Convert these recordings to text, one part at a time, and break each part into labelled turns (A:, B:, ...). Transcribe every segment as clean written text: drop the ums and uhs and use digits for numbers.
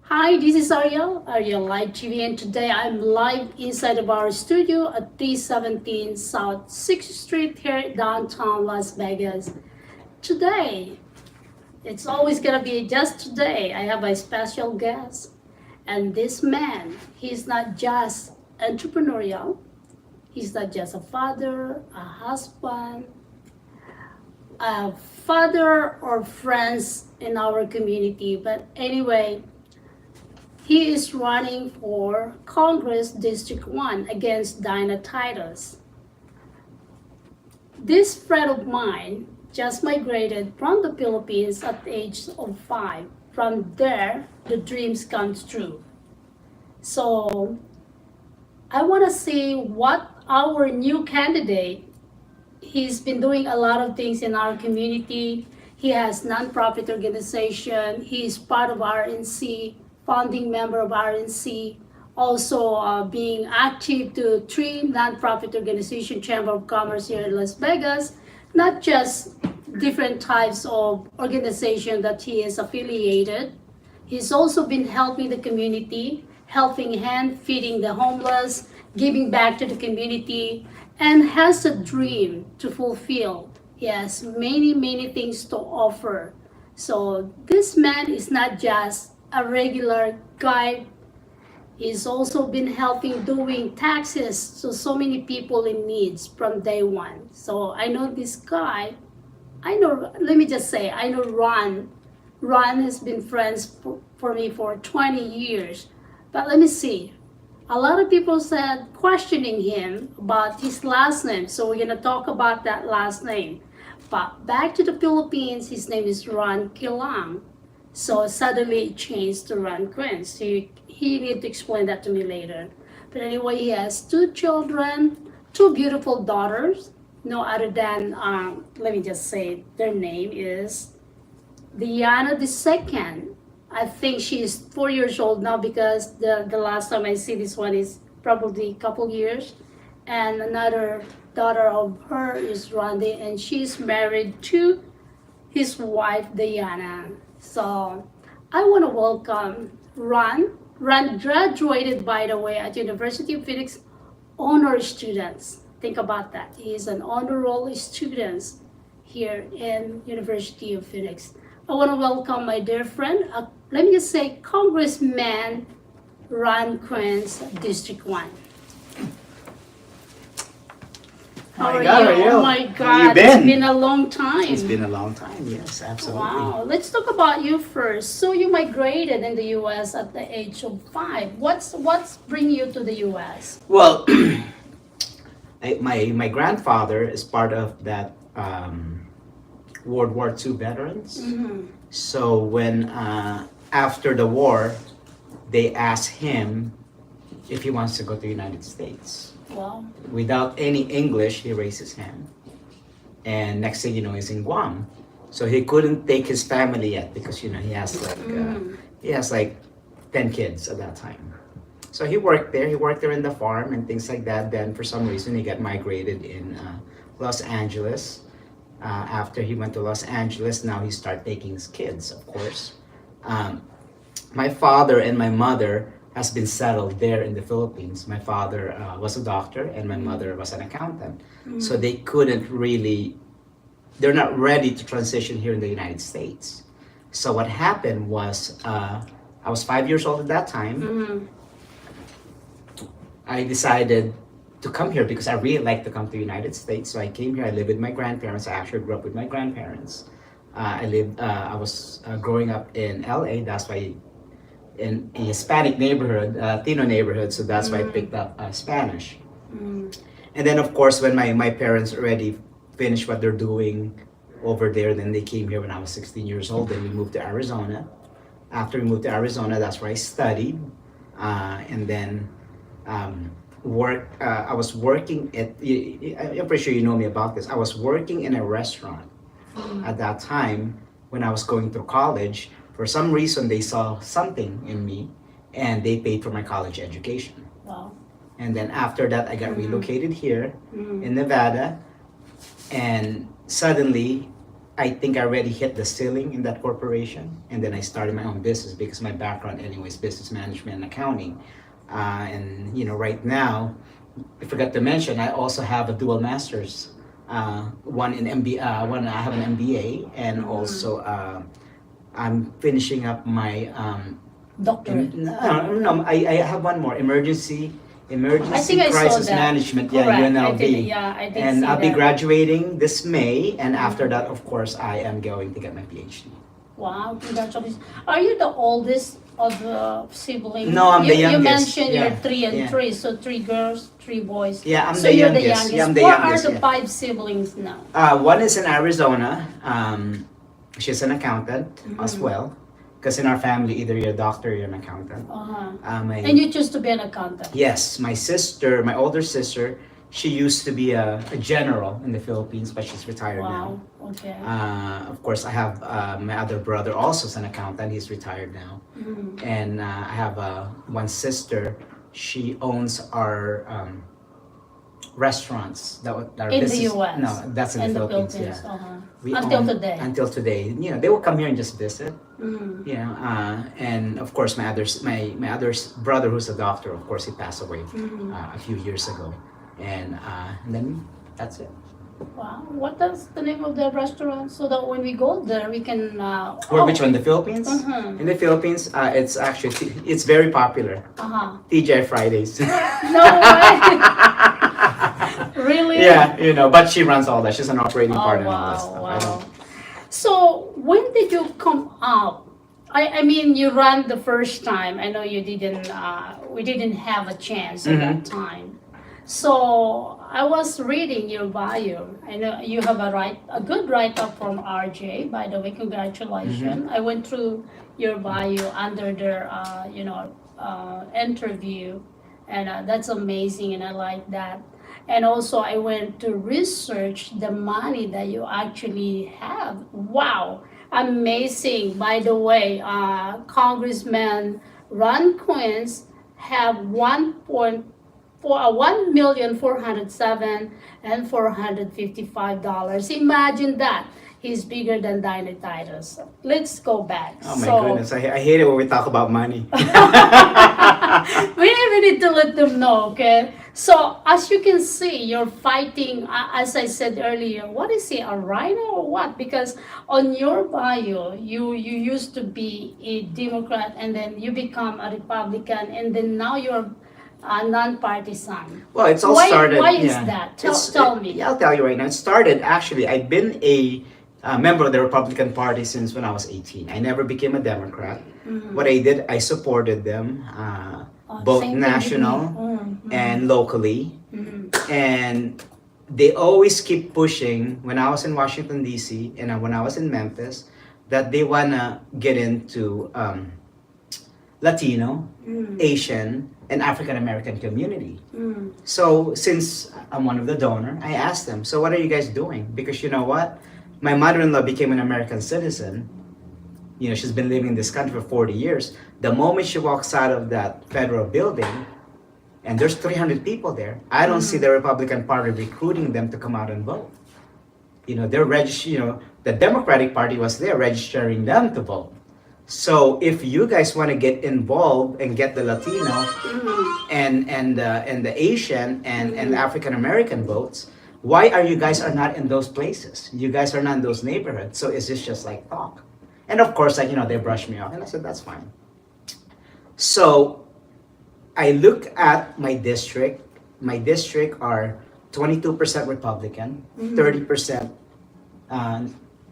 A: Hi, this is Arielle Livetv, and today I'm live inside of our studio at 317 South 6th Street here in downtown Las Vegas. Today, it's always gonna be just today, I have a special guest. And this man, he's not just entrepreneurial, he's not just a father, a husband, a father or friends in our community. But anyway, he is running for Congress District 1 against Dina Titus. This friend of mine just migrated from the Philippines at the age of 5. From there, the dreams come true. So I want to see what our new candidate, he's been doing a lot of things in our community. He has nonprofit organization. He is part of RNC, founding member of RNC, also being active to 3 nonprofit organization, Chamber of Commerce here in Las Vegas, not just different types of organization that he is affiliated. He's also been helping the community, helping hand, feeding the homeless, giving back to the community, and has a dream to fulfill. He has many, many things to offer. So this man is not just a regular guy. He's also been helping doing taxes to so many people in needs from day one. So I know this guy. I know, let me just say, I know Ron. Ron has been friends for me for 20 years. But let me see. A lot of people said questioning him about his last name. So we're gonna talk about that last name. But back to the Philippines, his name is Ron Kilang. So suddenly it changed to Ron Quince. So he need to explain that to me later. But anyway, he has 2 children, 2 beautiful daughters. No other than, let me just say, their name is Diana the second. I think she is 4 years old now because the last time I see this one is probably a couple years. And another daughter of her is Randy, and she's married to his wife Diana. So I want to welcome Ron. Ron graduated, by the way, at University of Phoenix honor students. Think about that. He is an honor roll student here in University of Phoenix. I want to welcome my dear friend, let me just say, Congressman Ron Quince, District 1. How are you? Oh my God, it's been a long time.
B: It's been a long time, yes, absolutely.
A: Wow, let's talk about you first. So you migrated in the U.S. at the age of 5. What's bring you to the U.S.?
B: Well, my grandfather is part of that World War II veterans.
A: Mm-hmm.
B: So when after the war, they asked him if he wants to go to the United States.
A: Wow.
B: Without any English, he raised his hand. And next thing you know, he's in Guam. So he couldn't take his family yet because he has like 10 kids at that time. So he worked there. He worked there in the farm and things like that. Then for some reason, he got migrated in Los Angeles. After he went to Los Angeles, now he started taking his kids, of course. My father and my mother has been settled there in the Philippines. My father was a doctor and my mother was an accountant. So they couldn't really, they're not ready to transition here in the United States. So what happened was, I was 5 years old at that time. I decided to come here because I really like to come to the United States. So I came here, I lived with my grandparents. I actually grew up with my grandparents. I was growing up in LA, that's why in a Hispanic neighborhood, Latino neighborhood, so that's why I picked up Spanish. And then of course, when my parents already finished what they're doing over there, then they came here when I was 16 years old, then we moved to Arizona. After we moved to Arizona, that's where I studied. And then I was working at, I'm pretty sure you know me about this, I was working in a restaurant at that time when I was going through college. For some reason, they saw something in me and they paid for my college education.
A: Wow.
B: And then after that, I got relocated here in Nevada. And suddenly, I think I already hit the ceiling in that corporation, and then I started my own business because my background, anyways, business management and accounting. And right now, I forgot to mention, I also have a dual master's. One in one I have an MBA, and also I'm finishing up my
A: Doctorate.
B: no, I have one more
A: I
B: emergency
A: think I saw
B: crisis
A: that.
B: management,
A: Correct.
B: UNLV.
A: I did
B: And
A: see
B: I'll be
A: that.
B: graduating this May, and after that, of course, I am going to get my PhD.
A: Wow, congratulations. Are you the oldest of the siblings?
B: No, I'm the
A: You
B: youngest.
A: mentioned
B: Yeah,
A: you're three and
B: yeah.
A: three, so three girls, three boys.
B: Yeah, I'm
A: So
B: the
A: you're
B: youngest.
A: the youngest.
B: Yeah, I'm the
A: What
B: youngest.
A: are the
B: Yeah.
A: 5 siblings now?
B: One is in Arizona. She's an accountant as
A: Mhm.
B: well. Because in our family, either you're a doctor or you're an accountant.
A: And you choose to be an accountant.
B: Yes, my older sister, she used to be a general in the Philippines, but she's retired now.
A: Wow, okay.
B: Of course, I have my other brother, also is an accountant. He's retired now.
A: Mhm.
B: And I have one sister. She owns our restaurants that are
A: In the
B: business.
A: US.
B: No, that's in
A: And
B: the
A: the
B: Philippines.
A: Philippines.
B: Yeah.
A: Until
B: own-
A: today.
B: Until today, they will come here and just visit.
A: Mm.
B: And of course, my other brother, who's a doctor, of course, he passed away
A: Mhm.
B: a few years ago, and then that's it.
A: Wow. What is the name of the restaurant so that when we go there we can
B: Which one? The Philippines?
A: Mhm.
B: In the Philippines, it's actually it's very popular. TJ Fridays.
A: No way. Really?
B: Yeah, but she runs all that. She's an operating partner and all that
A: Wow,
B: stuff.
A: wow. So when did you come out? I mean, you ran the first time. I know you didn't. We didn't have a chance at that time. So I was reading your bio. I know you have a good write up from RJ. By the way, congratulations. I went through your bio under their interview, and that's amazing, and I like that. And also, I went to research the money that you actually have. Wow, amazing! By the way, Congressman Ron Quince have 1,407 and $455. Imagine that. He's bigger than Dina Titus. Let's go back.
B: Oh my goodness, I hate it when we talk about money.
A: We need to let them know, okay? So, as you can see, you're fighting, as I said earlier, what is he, a rhino or what? Because on your bio, you used to be a Democrat, and then you become a Republican, and then now you're non-partisan.
B: Well, it's all
A: Why-
B: started.
A: why is
B: yeah.
A: that? Tell me.
B: Yeah, I'll tell you right now. It started actually. I've been a member of the Republican Party since when I was 18. I never became a Democrat. What I did, I supported them, both
A: Same thing with
B: national
A: me.
B: and locally. And they always keep pushing when I was in Washington, D.C., and when I was in Memphis, that they want to get into Latino, Asian, and African American community. So since I'm one of the donor, I asked them, so what are you guys doing? Because you know what? My mother-in-law became an American citizen. She's been living in this country for 40 years. The moment she walks out of that federal building, and there's 300 people there, I don't see the Republican Party recruiting them to come out and vote. They're the Democratic Party was there registering them to vote. So if you guys want to get involved and get the Latino and the Asian and African American votes, why are you guys are not in those places? You guys are not in those neighborhoods. So is this just like talk? And of course, they brushed me off, and I said that's fine. So I look at my district. My district are 22% Republican, 30%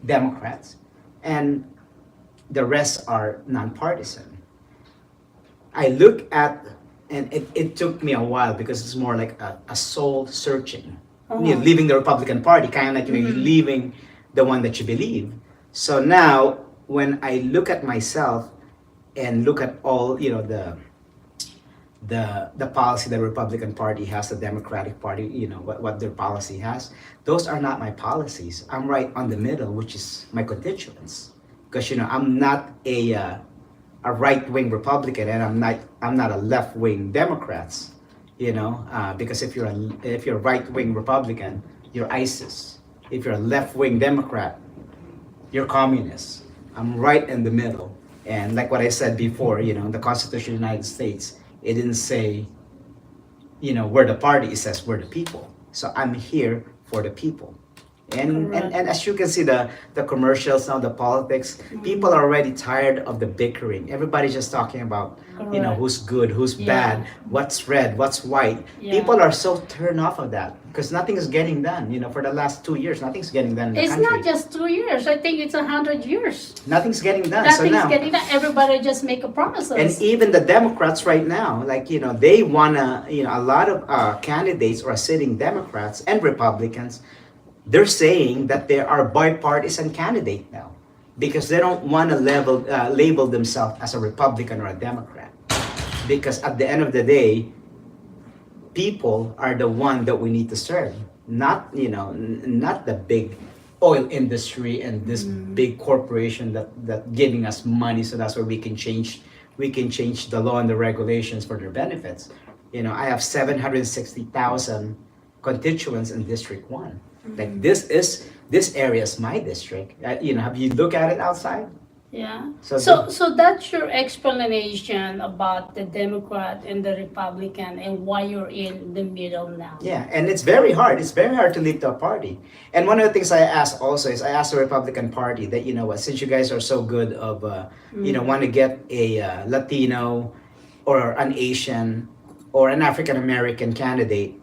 B: Democrats, and the rest are nonpartisan. I look at, and it took me a while because it's more like a soul searching. Leaving the Republican Party, kind of like you're leaving the one that you believe. So now, when I look at myself and look at all the policy the Republican Party has, the Democratic Party, what their policy has, those are not my policies. I'm right on the middle, which is my constituents. Because I'm not a right-wing Republican, and I'm not a left-wing Democrats. Because if you're a right-wing Republican, you're ISIS. If you're a left-wing Democrat, you're communists. I'm right in the middle. And like what I said before, the Constitution of the United States, it didn't say, we're the party, it says we're the people. So I'm here for the people. And as you can see, the commercials now, the politics, people are already tired of the bickering. Everybody's just talking about, who's good, who's bad, what's red, what's white.
A: Yeah.
B: People are so turned off of that because nothing is getting done. For the last 2 years, nothing's getting done in the
A: It's
B: country.
A: not just 2 years. I think it's 100 years.
B: Nothing's getting done.
A: Nothing's
B: so now,
A: getting done. Everybody just make a promises.
B: and even the Democrats right now, they wanna, a lot of candidates are sitting Democrats and Republicans. They're saying that they are bipartisan candidate now because they don't want to label themselves as a Republican or a Democrat. Because at the end of the day, people are the one that we need to serve, not not the big oil industry and this big corporation that giving us money, so that's where we can change the law and the regulations for their benefits. I have 760,000 constituents in District 1. Like this area is my district. Have you looked at it outside?
A: Yeah.
B: So
A: So that's your explanation about the Democrat and the Republican and why you're in the middle now.
B: Yeah, and it's very hard. It's very hard to leave the party. And one of the things I asked also is I asked the Republican Party that since you guys are so good of want to get a Latino or an Asian or an African American candidate.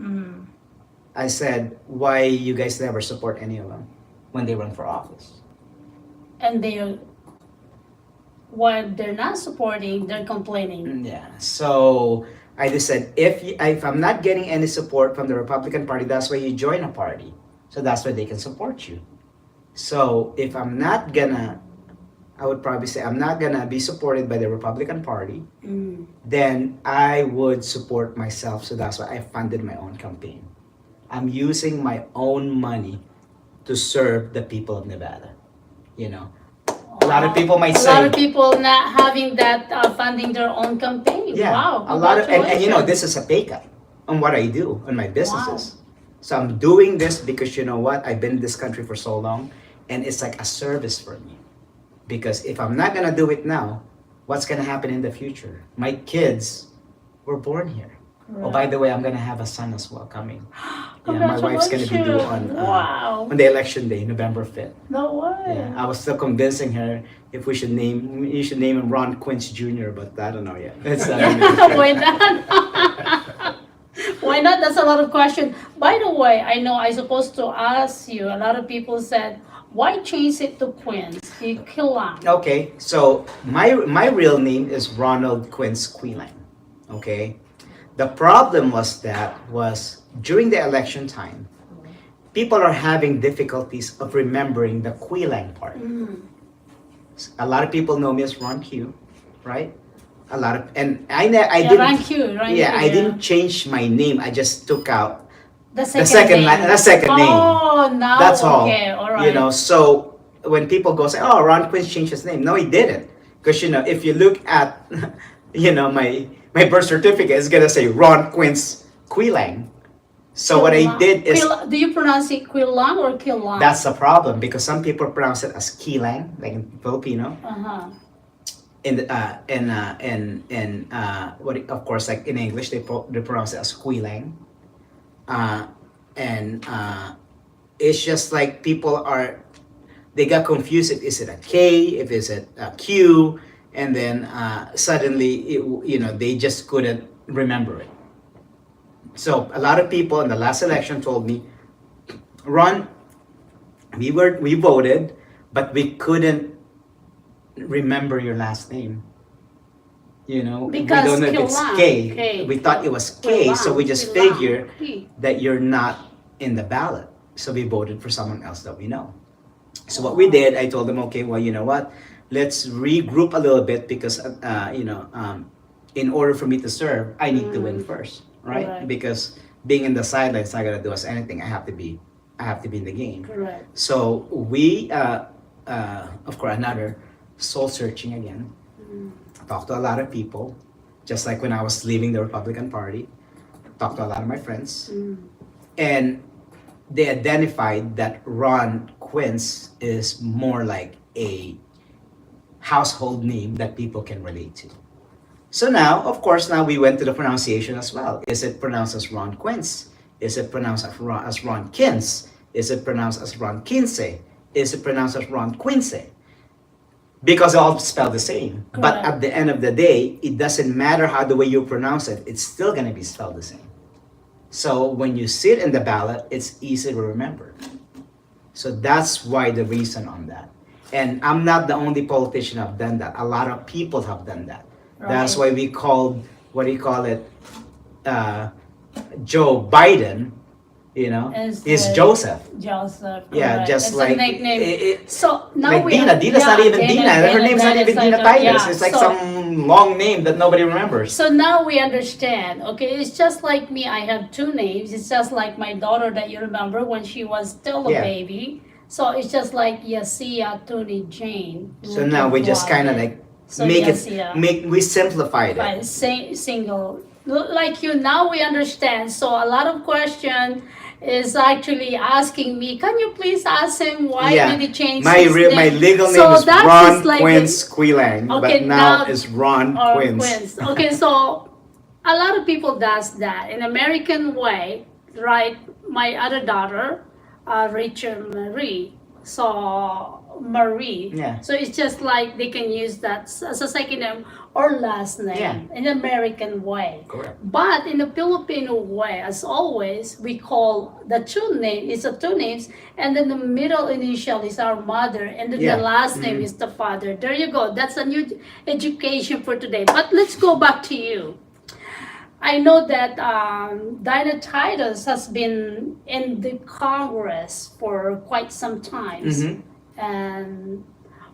B: I said, why you guys never support any of them when they run for office?
A: And while they're not supporting, they're complaining.
B: Yeah. So I just said, if I'm not getting any support from the Republican Party, that's why you join a party. So that's why they can support you. So if I would probably say I'm not gonna be supported by the Republican Party, then I would support myself. So that's why I funded my own campaign. I'm using my own money to serve the people of Nevada. A lot of people might say.
A: A lot of people not having that funding their own campaign.
B: Yeah,
A: Wow.
B: a lot of, and this is a pay cut on what I do on my businesses. So I'm doing this because I've been in this country for so long, and it's like a service for me. Because if I'm not gonna do it now, what's gonna happen in the future? My kids were born here. Right. Oh, by the way, I'm gonna have a son as well coming. Yeah, my wife's gonna be due on the election day, November 5th.
A: No way.
B: Yeah, I was still convincing her if you should name him Ron Quince Jr., but I don't know yet.
A: Why not? Why not? That's a lot of questions. By the way, I know I'm supposed to ask you. A lot of people said, why change it to Quince? Fil-Am.
B: Okay, so my real name is Ronald Quince Quillang. Okay. The problem was during the election time, people are having difficulties of remembering the Quillang part. A lot of people know me as Ron Q, right? And I didn't.
A: Ron Q,
B: I didn't change my name. I just took out
A: the second
B: name.
A: Oh, now
B: that's all.
A: Okay, all right.
B: So when people go say, "Oh, Ron Quince changed his name," no, he didn't, because if you look at, my birth certificate is gonna say Ron Quince Quillang. So what I did is.
A: Do you pronounce it Quillang or Killang?
B: That's the problem because some people pronounce it as Quillang, like in Filipino. Of course, like in English, they pronounce it as Quillang. It's just like they got confused. Is it a K? If it's a Q? And then suddenly, they just couldn't remember it. So a lot of people in the last election told me, Ron, we voted, but we couldn't remember your last name.
A: Because
B: we don't know if it's K.
A: K.
B: We thought it was K, so we just figured that you're not in the ballot. So we voted for someone else that we know. So what we did, I told them, okay, well, you know what? Let's regroup a little bit because, in order for me to serve, I need to win first, right? Because being in the sidelines not gonna do us anything. I have to be in the game.
A: Correct.
B: So we, of course, another soul searching again. Talked to a lot of people, just like when I was leaving the Republican Party. Talked to a lot of my friends, and they identified that Ron Quince is more like a household name that people can relate to. So now, of course, now we went to the pronunciation as well. Is it pronounced as Ron Quince? Is it pronounced as Ron Kins? Is it pronounced as Ron Quince? Is it pronounced as Ron Quince? Because they all spell the same. But at the end of the day, it doesn't matter how the way you pronounce it, it's still going to be spelled the same. So when you see it in the ballot, it's easy to remember. So that's why the reason on that. And I'm not the only politician who have done that. A lot of people have done that. Right. That's why we called, what do you call it, Joe Biden, you know, is Joseph.
A: Joseph.
B: Yeah,
A: right.
B: just
A: it's
B: like
A: a nickname. So now
B: like
A: we
B: Dina. Dina's not even Dina. Her name's not even Dina Titus. It's like some long name that nobody remembers.
A: So now we understand. Okay, it's just like me. I have two names. It's just like my daughter that you remember when she was still a baby. So it's just like Yasia Tony Jane.
B: So now we just kind of like we simplified it.
A: Right, single. Like you, now we understand. So a lot of question is actually asking me, can you please ask him why did he change his name?
B: My legal name is Ron Quince Quilang, okay, but now it's Ron Quince.
A: Okay, so a lot of people does that in American way, right? My other daughter, Rachel Marie, so Marie.
B: Yeah.
A: So it's just like they can use that as a second name or last name in American way.
B: Correct.
A: But in the Filipino way, as always, we call the two names, it's the two names, and then the middle initial is our mother, and then the last name is the father. There you go. That's a new education for today. But let's go back to you. I know that Dina Titus has been in the Congress for quite some time. And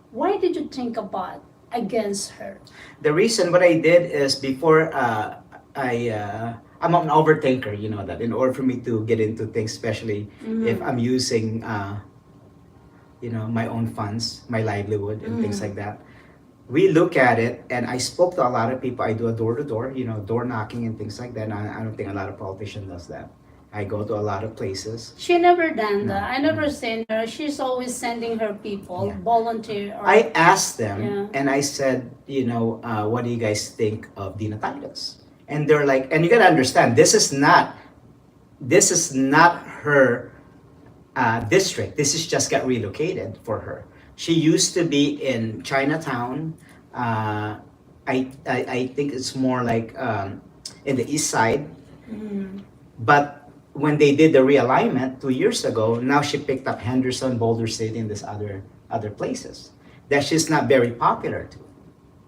A: why did you think about against her?
B: The reason what I did is before I'm an overthinker, you know that. In order for me to get into things, especially if I'm using my own funds, my livelihood and things like that. We look at it, and I spoke to a lot of people. I do a door-to-door, door knocking and things like that. And I don't think a lot of politicians does that. I go to a lot of places.
A: She never done that. I never seen her. She's always sending her people, volunteer.
B: I asked them, and I said, what do you guys think of Dina Titus? And they're like, and you gotta understand, this is not her district. This is just got relocated for her. She used to be in Chinatown. I think it's more like in the east side. But when they did the realignment 2 years ago, now she picked up Henderson, Boulder City, and these other places that she's not very popular to,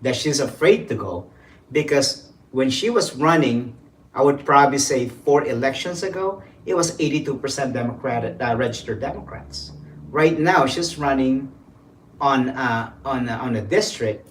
B: that she's afraid to go, because when she was running, I would probably say 4 elections ago, it was 82% registered Democrats. Right now, she's running on a district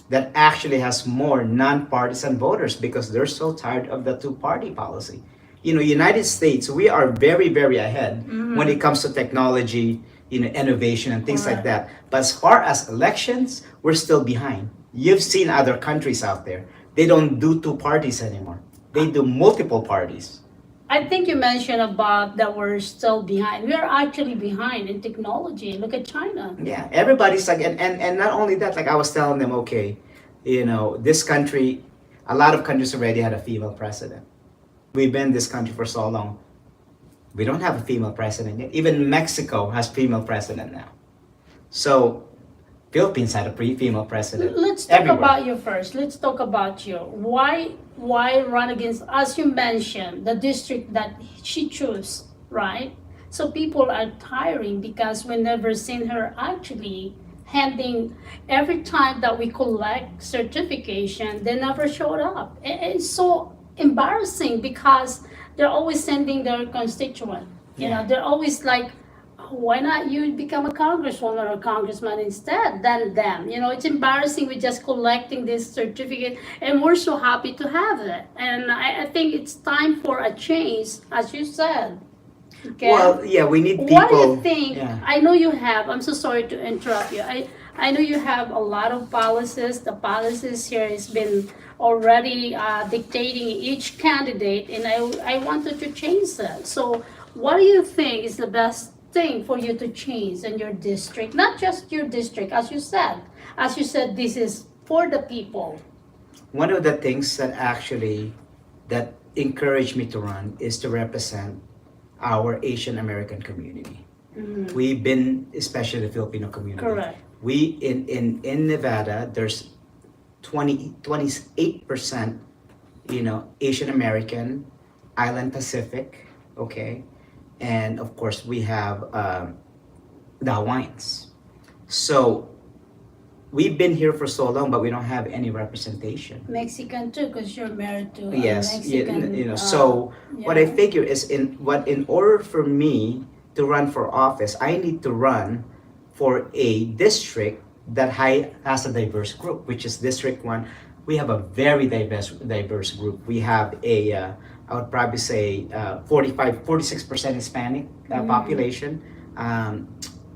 B: that actually has more non-partisan voters because they're so tired of the two-party policy. United States, we are very, very ahead when it comes to technology, innovation and things like that. But as far as elections, we're still behind. You've seen other countries out there. They don't do two parties anymore. They do multiple parties.
A: I think you mentioned about that we're still behind. We are actually behind in technology. Look at China.
B: Yeah, everybody's like, and not only that, like I was telling them, okay, this country, a lot of countries already had a female president. We've been in this country for so long. We don't have a female president yet. Even Mexico has female president now. So Philippines had a female president.
A: Let's talk about you first. Let's talk about you. Why run against, as you mentioned, the district that she chose, right? So people are tiring because we never seen her actually handing, every time that we collect certification, they never showed up. It's so embarrassing because they're always sending their constituent. They're always like, why not you become a congresswoman or a congressman instead than them? It's embarrassing with just collecting this certificate, and we're so happy to have it. And I think it's time for a change, as you said. Okay?
B: Well, yeah, we need people.
A: What do you think? Yeah. I know you have, I'm so sorry to interrupt you. I know you have a lot of policies. The policies here has been already dictating each candidate, and I wanted to change that. So what do you think is the best thing for you to change in your district? Not just your district, as you said. As you said, this is for the people.
B: One of the things that actually that encouraged me to run is to represent our Asian American community. We've been, especially the Filipino community.
A: Correct.
B: We in Nevada, there's 28%, Asian American, Island Pacific, okay, and of course we have the Hawaiians. So we've been here for so long, but we don't have any representation.
A: Mexican too, because you're married to a
B: Yes,
A: Mexican.
B: so what I
A: yeah.
B: figure is in order for me to run for office, I need to run for a district that has a diverse group, which is District 1. We have a very diverse group. We have I would probably say 46% Hispanic population,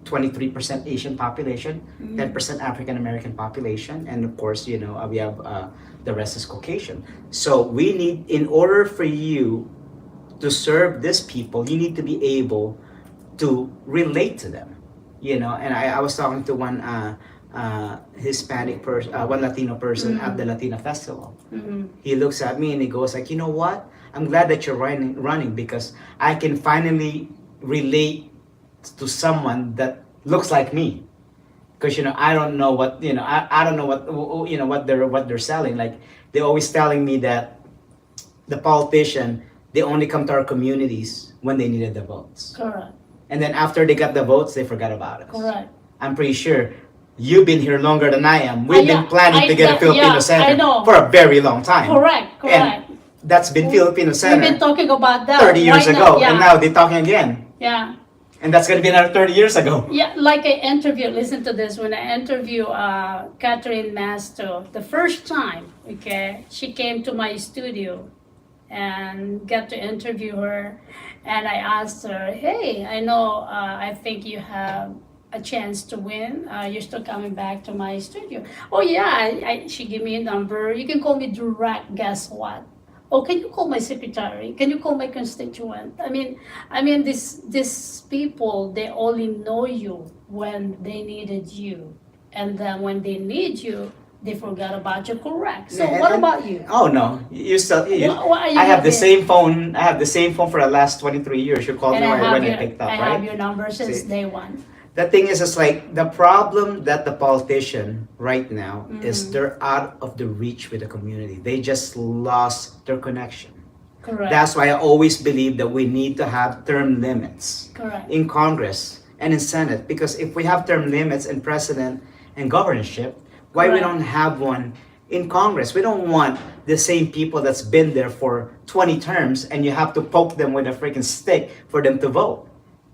B: 23% Asian population, 10% African American population, and of course, we have the rest is Caucasian. So we need, in order for you to serve these people, you need to be able to relate to them, And I was talking to one Hispanic person, one Latino person at the Latina Festival. He looks at me and he goes like, you know what? I'm glad that you're running because I can finally relate to someone that looks like me. Because I don't know what I don't know what they're selling. Like they're always telling me that the politician, they only come to our communities when they needed the votes.
A: Correct.
B: And then after they got the votes, they forgot about us.
A: Correct.
B: I'm pretty sure you've been here longer than I am. We've been planning to get a Filipino
A: I
B: senator
A: know.
B: for a very long time.
A: Correct.
B: And that's been Filipino
A: We've
B: senator
A: been talking about that
B: 30 years
A: Why
B: ago,
A: not? Yeah.
B: and now they're talking again.
A: Yeah.
B: And that's going to be another 30 years ago.
A: Yeah, like I interviewed, listen to this, when I interviewed Catherine Masto, the first time, okay, she came to my studio and got to interview her. And I asked her, hey, I know, I think you have a chance to win. You're still coming back to my studio. Oh yeah, she gave me a number. You can call me direct, guess what? Oh, can you call my secretary? Can you call my constituent? I mean, these people, they only know you when they needed you. And then when they need you, they forgot about you, correct? So
B: Yeah,
A: what
B: and-
A: about you?
B: Oh no, you still.
A: What are you
B: I have the
A: looking-
B: same phone. I have the same phone for the last 23 years. You called
A: And
B: me
A: I have
B: when
A: your,
B: I picked up,
A: I
B: right?
A: have your number since
B: See.
A: day one.
B: The thing is, it's like the problem that the politician right now is they're out of the reach with the community. They just lost their connection.
A: Correct.
B: That's why I always believe that we need to have term limits
A: Correct.
B: in Congress and in Senate. Because if we have term limits in president and governorship, why we
A: Correct.
B: don't have one in Congress? We don't want the same people that's been there for 20 terms and you have to poke them with a freaking stick for them to vote.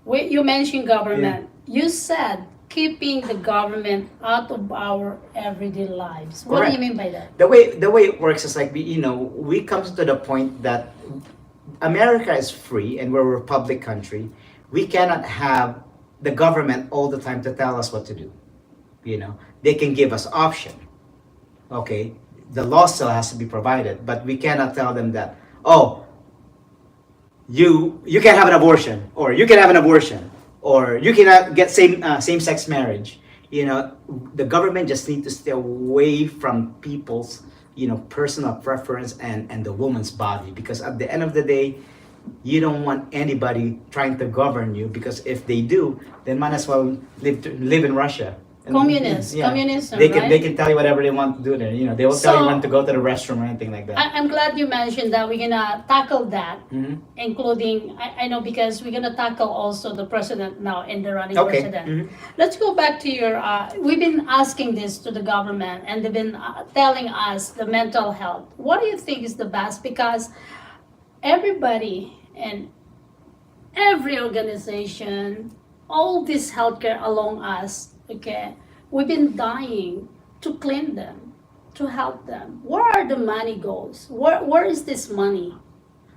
A: You mentioned government. You said keeping the government out of our everyday lives. What do you
B: Correct.
A: mean by that?
B: The way it works is like we come to the point that America is free and we're a republic country. We cannot have the government all the time to tell us what to do. They can give us option. Okay, the law still has to be provided, but we cannot tell them that, oh, you can have an abortion, or you can have an abortion, or you cannot get same-sex marriage. The government just needs to stay away from people's personal preference and the woman's body, because at the end of the day, you don't want anybody trying to govern you, because if they do, then might as well live in Russia.
A: Communism,
B: They can
A: right?
B: they can tell you whatever they want to do there. They will tell you
A: So-
B: when to go to the restroom or anything like that.
A: I'm glad you mentioned that we're gonna tackle that,
B: Mhm.
A: including I know because we're gonna tackle also the president now and the running
B: Okay.
A: president.
B: Mhm.
A: Let's go back to your. We've been asking this to the government, and they've been telling us the mental health. What do you think is the best? Because everybody and every organization, all this healthcare along us, okay, we've been dying to clean them, to help them. Where are the money goes? Where is this money?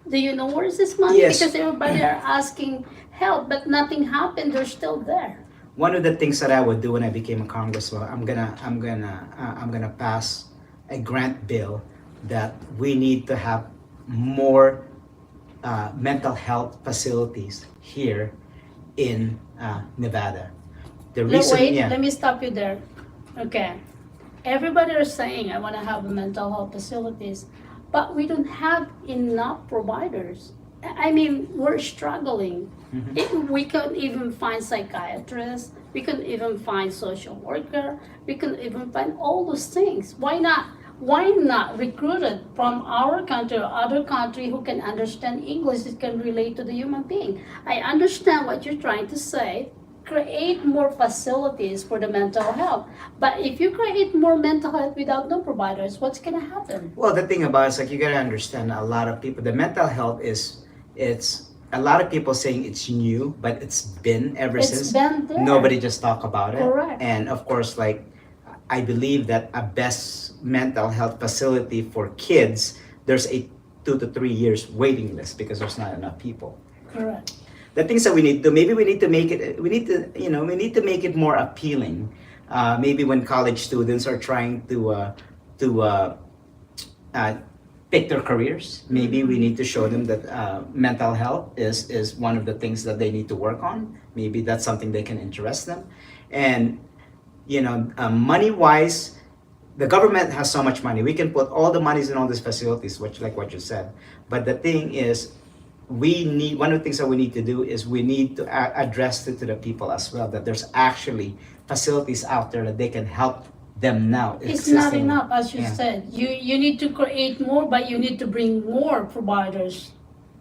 A: Do you know where is this money?
B: Yes.
A: Because everybody are asking help, but nothing happened. They're still there.
B: One of the things that I would do when I became a congressman, I'm gonna pass a grant bill that we need to have more mental health facilities here in Nevada. The reason,
A: Wait,
B: yeah.
A: let me stop you there. Okay. Everybody is saying I want to have mental health facilities, but we don't have enough providers. I mean, we're struggling. We couldn't even find psychiatrists. We couldn't even find social worker. We couldn't even find all those things. Why not? Why not recruit it from our country or other country who can understand English, that can relate to the human being? I understand what you're trying to say. Create more facilities for the mental health. But if you create more mental health without no providers, what's gonna happen?
B: Well, the thing about it is like you gotta understand a lot of people. The mental health is it's a lot of people saying it's new, but it's been ever
A: It's
B: since.
A: been there.
B: Nobody just talk about it.
A: Correct.
B: And of course, like I believe that a best mental health facility for kids, there's a 2 to 3 years waiting list because there's not enough people.
A: Correct.
B: The things that we need to maybe we need to make it we need to we need to make it more appealing. Maybe when college students are trying to pick their careers, maybe we need to show them that mental health is one of the things that they need to work on. Maybe that's something they can interest them. And money wise, the government has so much money. We can put all the monies in all these facilities, which like what you said. But the thing is, one of the things that we need to do is we need to address it to the people as well, that there's actually facilities out there that they can help them now.
A: It's not
B: existing.
A: enough, as you
B: Yeah.
A: said. You need to create more, but you need to bring more providers.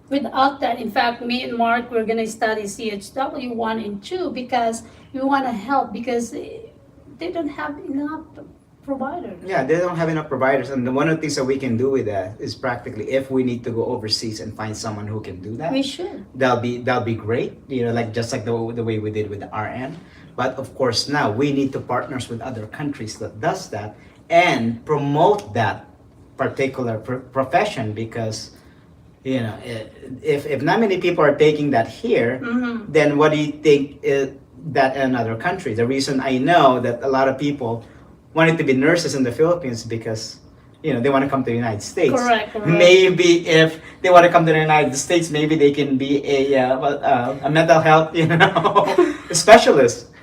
A: Without that, in fact, me and Mark, we're gonna study CHW 1 and 2 because we wanna help, because they don't have enough providers.
B: Yeah, they don't have enough providers, and one of the things that we can do with that is practically if we need to go overseas and find someone who can do that,
A: We should.
B: that'll be great. Like just like the way we did with the RN. But of course, now we need to partners with other countries that does that and promote that particular profession, because if not many people are taking that here,
A: Mm-hmm.
B: then what do you think that in another country? The reason I know that a lot of people wanted to be nurses in the Philippines because they want to come to the United States.
A: Correct.
B: Maybe if they want to come to the United States, maybe they can be a mental health specialist.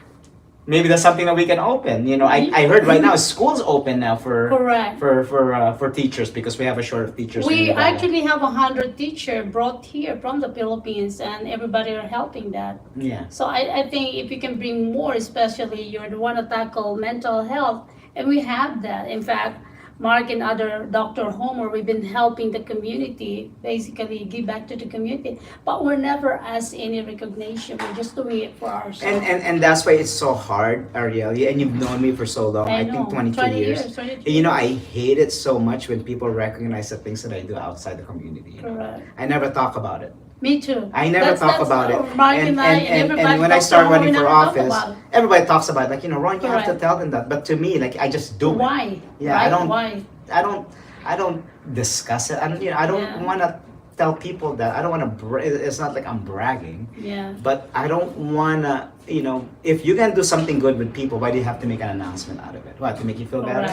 B: Maybe that's something that we can open. I heard right now schools open now for
A: Correct.
B: for teachers because we have a short of teachers.
A: We
B: in Nevada.
A: actually have 100 teachers brought here from the Philippines, and everybody are helping that.
B: Yeah.
A: So I think if you can bring more, especially you're the one to tackle mental health, and we have that. In fact, Mark and other Dr. Homer, we've been helping the community, basically give back to the community, but we're never asked any recognition. We're just doing it for ourselves.
B: And that's why it's so hard, Arielle. And you've known me for so long. I think 22 years.
A: 22
B: And, I hate it so much when people recognize the things that I do outside the community.
A: Correct.
B: I never talk about it.
A: Me too.
B: I never talk about it.
A: Mark and I, and everybody
B: when I
A: talks
B: start
A: about it, we
B: running for
A: never talk
B: office,
A: about it.
B: everybody talks about it. Like, Ron, you have to
A: Correct.
B: tell them that. But to me, like, I just do it.
A: Why?
B: Yeah,
A: right?
B: I don't.
A: Why?
B: I don't discuss it. I don't
A: Yeah.
B: want to tell people that. I don't want to. It's not like I'm bragging.
A: Yeah.
B: But I don't wanna, if you can do something good with people, why do you have to make an announcement out of it? What, to make you feel better?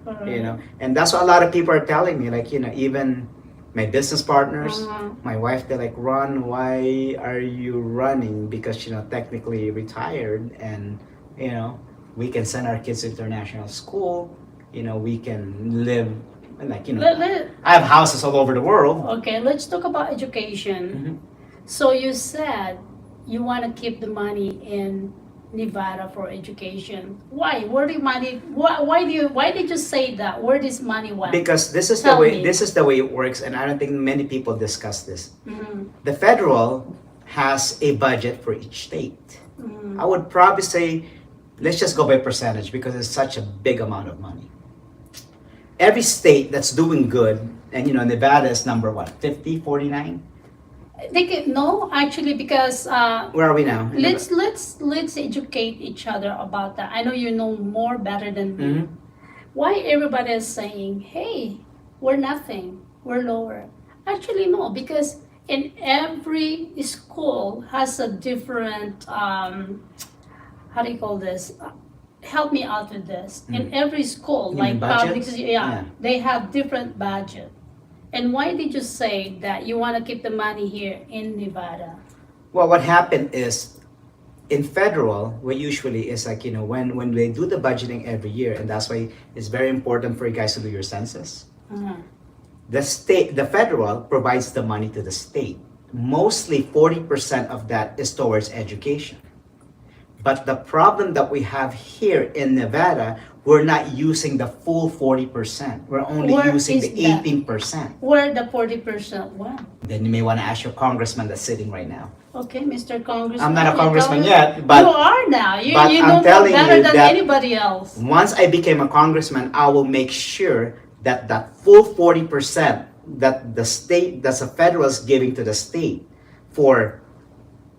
A: Correct.
B: And that's what a lot of people are telling me. Like, even my business partners, my wife, they're like, Ron, why are you running? Because, technically retired, and, we can send our kids to international school. We can live, like, I have houses all over the world.
A: Okay, let's talk about education.
B: Mhm.
A: So you said you want to keep the money in Nevada for education. Why? Where the money? Why did you say that? Where this money went?
B: Because this is
A: Tell
B: the way
A: me.
B: this is the way it works, and I don't think many people discuss this.
A: Mhm.
B: The federal has a budget for each state.
A: Mhm.
B: I would probably say, let's just go by percentage because it's such a big amount of money. Every state that's doing good, and Nevada is number what, 50, 49?
A: No, actually, because
B: Where are we now?
A: let's educate each other about that. I know you know more better than me.
B: Mhm.
A: Why everybody is saying, hey, we're nothing, we're lower? Actually, no, because in every school has a different, how do you call this? Help me out with this. In every school,
B: You
A: like
B: mean budget?
A: public,
B: Yeah.
A: they have different budget. And why did you say that you want to keep the money here in Nevada?
B: Well, what happened is in federal, what usually is like, when they do the budgeting every year, and that's why it's very important for you guys to do your census. The federal provides the money to the state. Mostly 40% of that is towards education. But the problem that we have here in Nevada, we're not using the full 40%. We're only
A: Where
B: using
A: is
B: the
A: that?
B: 18%.
A: Where the 40% went?
B: Then you may want to ask your congressman that's sitting right now.
A: Okay, Mr. Congressman.
B: I'm not a
A: you
B: congressman
A: tell me-
B: yet, but
A: you are now. You
B: but I'm
A: know
B: telling
A: better
B: you
A: than
B: that
A: anybody else.
B: once I became a congressman, I will make sure that that full 40% that that's the federal is giving to the state for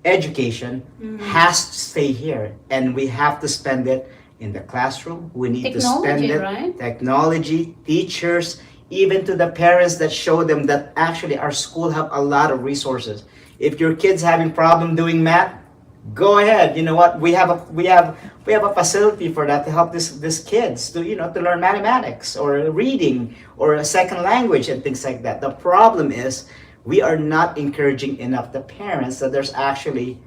B: education has to stay here, and we have to spend it in the classroom. We need to spend
A: Technology,
B: it,
A: right?
B: technology, teachers, even to the parents that show them that actually our school have a lot of resources. If your kid's having problem doing math, go ahead. You know what? We have a facility for that to help this kids to to learn mathematics or reading or a second language and things like that. The problem is we are not encouraging enough the parents that there's actually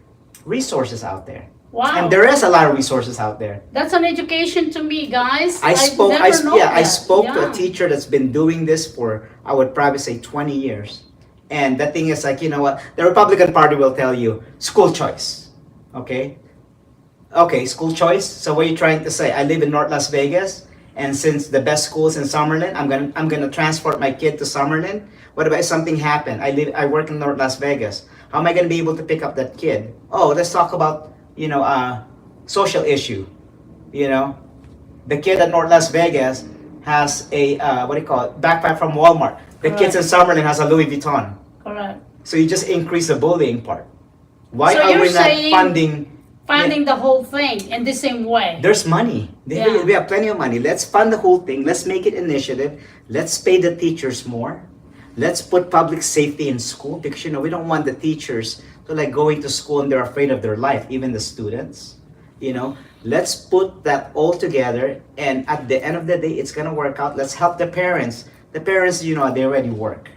B: resources out there.
A: Wow.
B: And there is a lot of resources out there.
A: That's an education to me, guys.
B: I spoke
A: I
B: spoke to a teacher that's been doing this for, I would probably say, 20 years. And the thing is, like, you know what? The Republican Party will tell you school choice. Okay, school choice. So what are you trying to say? I live in North Las Vegas, and since the best school is in Summerlin, I'm gonna transport my kid to Summerlin. What about if something happened? I work in North Las Vegas. How am I gonna be able to pick up that kid? Oh, let's talk about social issue. The kid at North Las Vegas has a backpack from Walmart. The kids in Summerlin has a Louis Vuitton.
A: Correct.
B: So you just increase the bullying part. Why
A: So
B: are
A: you're
B: we not
A: saying
B: funding
A: the whole thing in the same way?
B: There's money.
A: Yeah.
B: We have plenty of money. Let's fund the whole thing. Let's make it initiative. Let's pay the teachers more. Let's put public safety in school, because we don't want the teachers to like going to school and they're afraid of their life, even the students. Let's put that all together, and at the end of the day, it's gonna work out. Let's help the parents. The parents, they already work.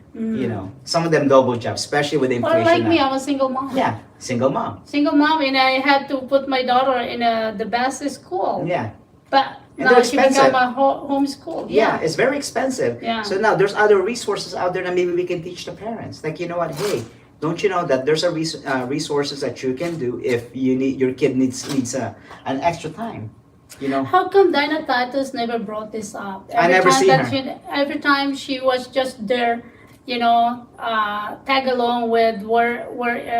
B: Some of them double jobs, especially with inflation.
A: Or like me,
B: now.
A: I'm a single mom.
B: Yeah, single mom.
A: Single mom, and I had to put my daughter in the best school.
B: Yeah.
A: But
B: And
A: now
B: they're
A: she
B: expensive.
A: become a homeschool.
B: Yeah, it's very expensive.
A: Yeah.
B: So now there's other resources out there that maybe we can teach the parents. Like, you know what? Hey, don't you know that there's resources that you can do if your kid needs an extra time.
A: How come Dina Titus never brought this up?
B: I never
A: time
B: seen
A: that
B: her.
A: Every time she was just there, tag along with where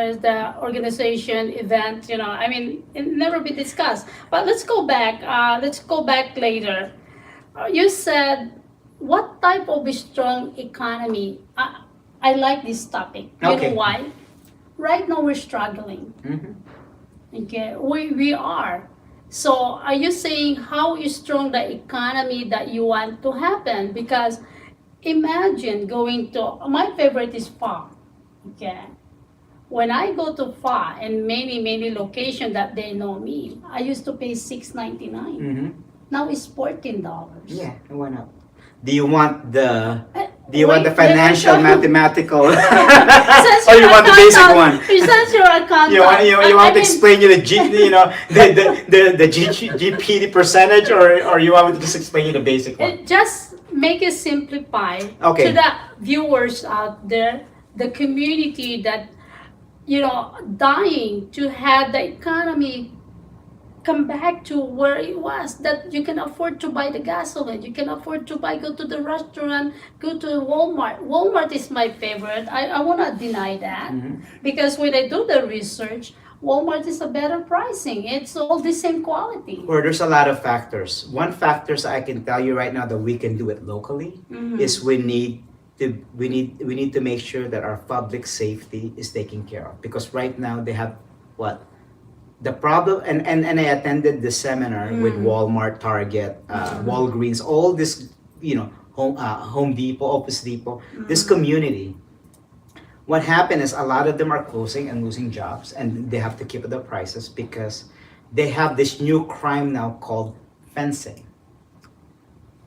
A: is the organization event. I mean, it never be discussed. But let's go back. Let's go back later. You said, what type of a strong economy? I like this topic. You
B: Okay.
A: know why? Right now we're struggling.
B: Mm-hmm.
A: Okay, we are. So are you saying how is strong the economy that you want to happen? Because imagine going to, my favorite is FA. Okay. When I go to FA and many locations that they know me, I used to pay $6.99.
B: Mm-hmm.
A: Now it's $14.
B: Yeah, it went up. Do you want the
A: Wait,
B: financial
A: let me show-
B: mathematical
A: Since
B: or you
A: you're
B: want the basic
A: accountant-
B: one?
A: Since you're accountant,
B: You want to explain you the GP percentage, or you want me to just explain you the basic one?
A: Just make it simplify
B: Okay.
A: to the viewers out there, the community that dying to have the economy come back to where it was, that you can afford to buy the gasoline, you can afford to go to the restaurant, go to Walmart. Walmart is my favorite. I want to deny that, because when I do the research, Walmart is a better pricing. It's all the same quality.
B: Or there's a lot of factors. One factor I can tell you right now that we can do it locally is we need to make sure that our public safety is taken care of, because right now they have the problem, and I attended the seminar with Walmart, Target, Walgreens, all this, Home Depot, Office Depot, this community. What happened is a lot of them are closing and losing jobs, and they have to keep the prices because they have this new crime now called fencing.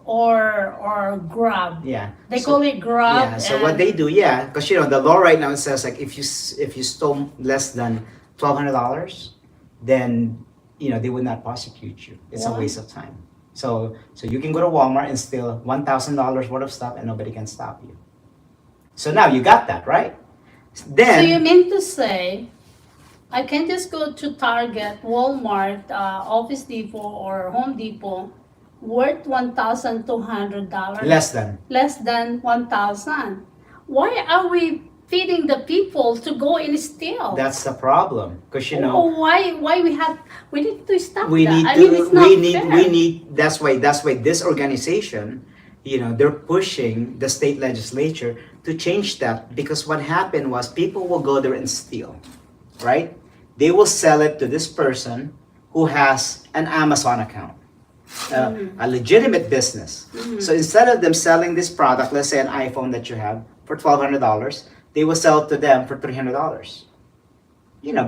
A: Or grab.
B: Yeah.
A: They call it grab.
B: Yeah. So what they do, because the law right now says like if you stole less than $1,200, then they would not prosecute you. It's a
A: Why?
B: waste of time. So you can go to Walmart and steal $1,000 worth of stuff and nobody can stop you. So now you got that, right?
A: So you
B: Then
A: mean to say, I can just go to Target, Walmart, Office Depot, or Home Depot, worth $1,200.
B: less than.
A: Less than 1,000. Why are we feeding the people to go and steal?
B: That's the problem, because
A: Why we need to stop
B: we
A: that?
B: need
A: I mean, it's not fair.
B: we need that's why this organization, they're pushing the state legislature to change that, because what happened was people will go there and steal, right? They will sell it to this person who has an Amazon account, a legitimate business. So instead of them selling this product, let's say an iPhone that you have for $1,200, they will sell it to them for $300.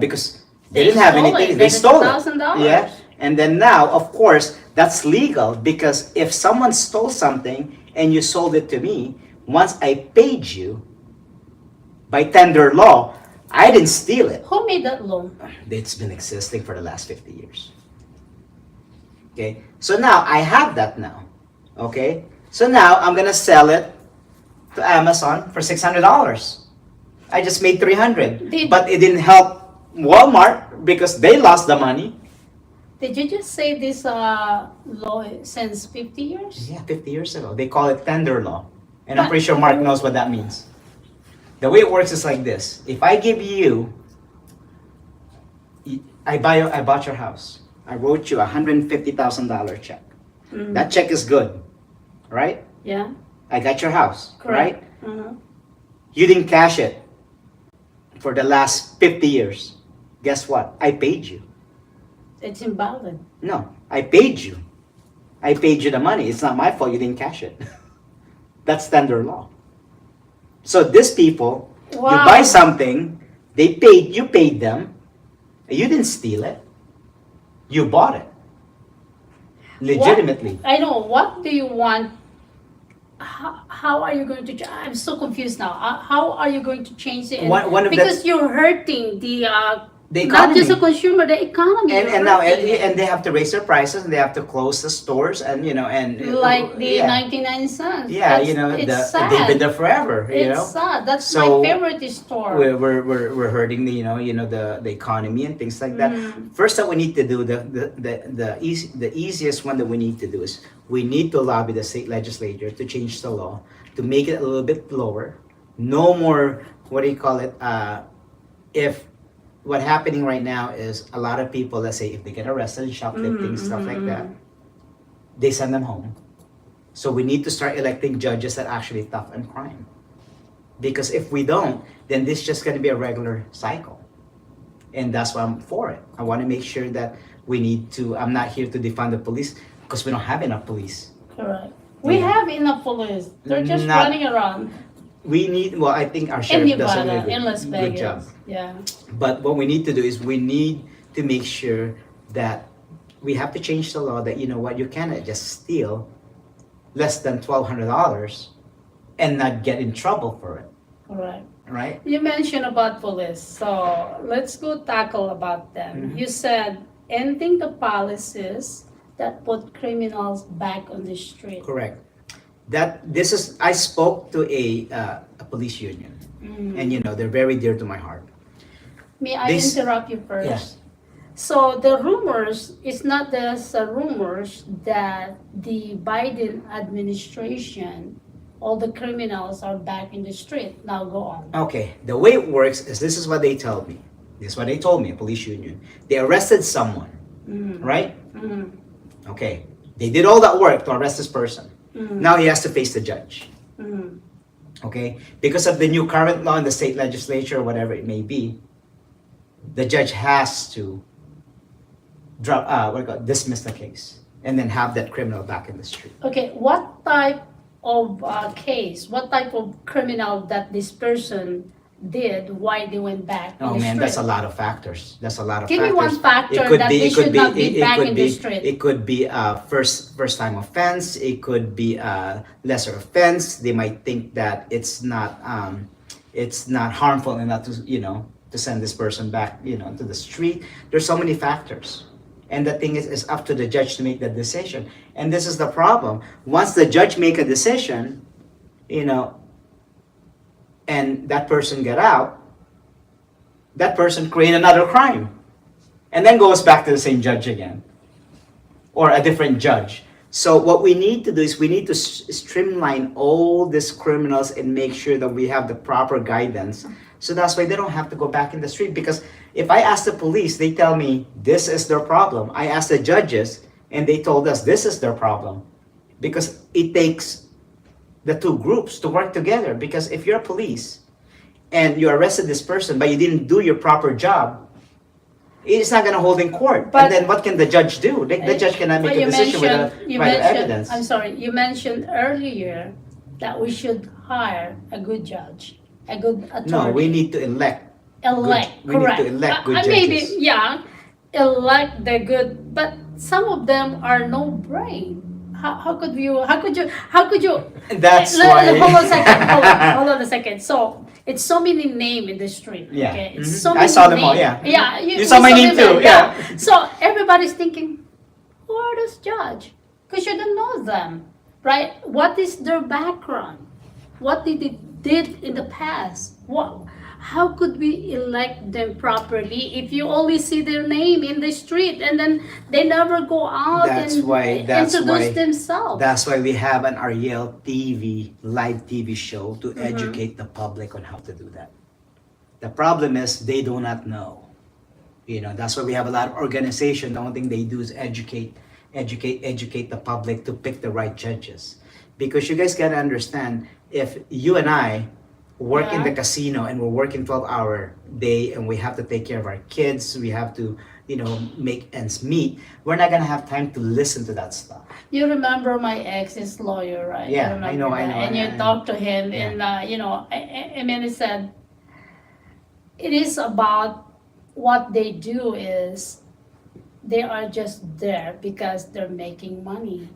B: Because they didn't have
A: stole
B: anything.
A: it.
B: They
A: That is
B: stole it.
A: $1,000.
B: Yeah. And then now, of course, that's legal, because if someone stole something and you sold it to me, once I paid you by tender law, I didn't steal it.
A: Who made that law?
B: It's been existing for the last 50 years. Okay? So now I have that now. Okay? So now I'm gonna sell it to Amazon for $600. I just made $300. But it didn't help Walmart because they lost the money.
A: Did you just say this law since 50 years?
B: Yeah, 50 years ago. They call it tender law. And I'm pretty sure Mark knows what that means. The way it works is like this. If I give you, I bought your house. I wrote you a $150,000 check. That check is good, right?
A: Yeah.
B: I got your house,
A: Correct.
B: right? You didn't cash it for the last 50 years. Guess what? I paid you.
A: It's invalid.
B: No, I paid you. I paid you the money. It's not my fault you didn't cash it. That's tender law. So these people, you buy something, you paid them, you didn't steal it. You bought it. Legitimately.
A: I know. What do you want? How are you going to? I'm so confused now. How are you going to change it? Because you're hurting the not just the consumer, the economy.
B: And now and they have to raise their prices, and they have to close the stores, and
A: like the 99 cents.
B: Yeah,
A: it's sad.
B: they've been there forever.
A: It's sad. That's my favorite store.
B: We're hurting the economy and things like that. First, that we need to do the easiest one that we need to do is we need to lobby the state legislature to change the law to make it a little bit lower. No more, what do you call it? If what's happening right now is a lot of people, let's say if they get arrested, shoplifting, stuff like that, they send them home. So we need to start electing judges that actually toughen crime. Because if we don't, then this is just going to be a regular cycle. And that's why I'm for it. I want to make sure that I'm not here to defund the police because we don't have enough police.
A: Correct. We have enough police. They're just running around.
B: I think our sheriff does a good job.
A: Yeah.
B: But what we need to do is we need to make sure that we have to change the law that, you cannot just steal less than $1,200 and not get in trouble for it.
A: Correct.
B: Right?
A: You mentioned about police, so let's go tackle about them. You said ending the policies that put criminals back on the street.
B: Correct. I spoke to a police union, and they're very dear to my heart.
A: May I interrupt you first? Yeah. So the rumors, it's not just rumors that the Biden administration, all the criminals are back in the street. Now go on.
B: Okay, the way it works is this is what they told me. This is what they told me, a police union. They arrested someone, right? Okay, they did all that work to arrest this person. Now he has to face the judge. Okay, because of the new current law in the state legislature, or whatever it may be, the judge has to dismiss the case and then have that criminal back in the street.
A: Okay, what type of case, what type of criminal that this person did, why they went back in the street? Oh man,
B: that's a lot of factors.
A: Give me one factor that they should not be back in the street.
B: It could be a first time offense. It could be a lesser offense. They might think that it's not harmful enough to to send this person back, to the street. There's so many factors. And the thing is, it's up to the judge to make that decision. And this is the problem. Once the judge make a decision, and that person get out, that person create another crime. And then goes back to the same judge again. Or a different judge. So what we need to do is we need to streamline all these criminals and make sure that we have the proper guidance. So that's why they don't have to go back in the street. Because if I ask the police, they tell me this is their problem. I ask the judges and they told us this is their problem. Because it takes the two groups to work together. Because if you're police and you arrested this person but you didn't do your proper job, it's not going to hold in court.
A: But-
B: and then what can the judge do? The judge cannot make a decision without evidence.
A: I'm sorry, you mentioned earlier that we should hire a good judge, a good attorney.
B: No, we need to elect. We
A: Correct.
B: need to elect good judges.
A: Maybe, yeah, elect the good, but some of them are no brain. How could you?
B: That's
A: Hold on
B: why.
A: a second. Hold on a second. So it's so many names in the street.
B: Yeah.
A: Okay. It's
B: Mhm.
A: so
B: I
A: many
B: saw them all,
A: names.
B: yeah.
A: Yeah.
B: You saw my name too, yeah.
A: So everybody's thinking, who are those judge? Because you don't know them, right? What is their background? What did they did in the past? How could we elect them properly if you only see their name in the street and then they never go out
B: That's
A: and
B: why
A: introduce themselves?
B: That's why we have an Arielle live TV show to educate the public on how to do that. The problem is they do not know. That's why we have a lot of organizations. The only thing they do is educate the public to pick the right judges. Because you guys gotta understand, if you and I work in the casino and we're working 12-hour day and we have to take care of our kids, we have to, make ends meet, we're not gonna have time to listen to that stuff.
A: You remember my ex's lawyer, right?
B: Yeah,
A: You
B: I
A: remember
B: know.
A: that? And you talked to him, and I mean, he said, it is about what they do is they are just there because they're making money.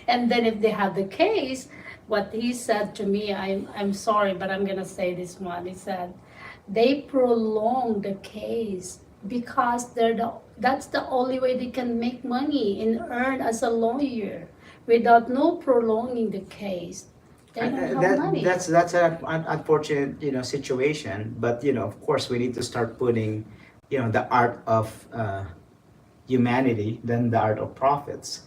A: And then if they have the case, what he said to me, I'm sorry, but I'm gonna say this one. He said, they prolong the case because that's the only way they can make money and earn as a lawyer. Without no prolonging the case, they don't have money.
B: That's an unfortunate, situation. But of course, we need to start putting, the art of humanity than the art of profits.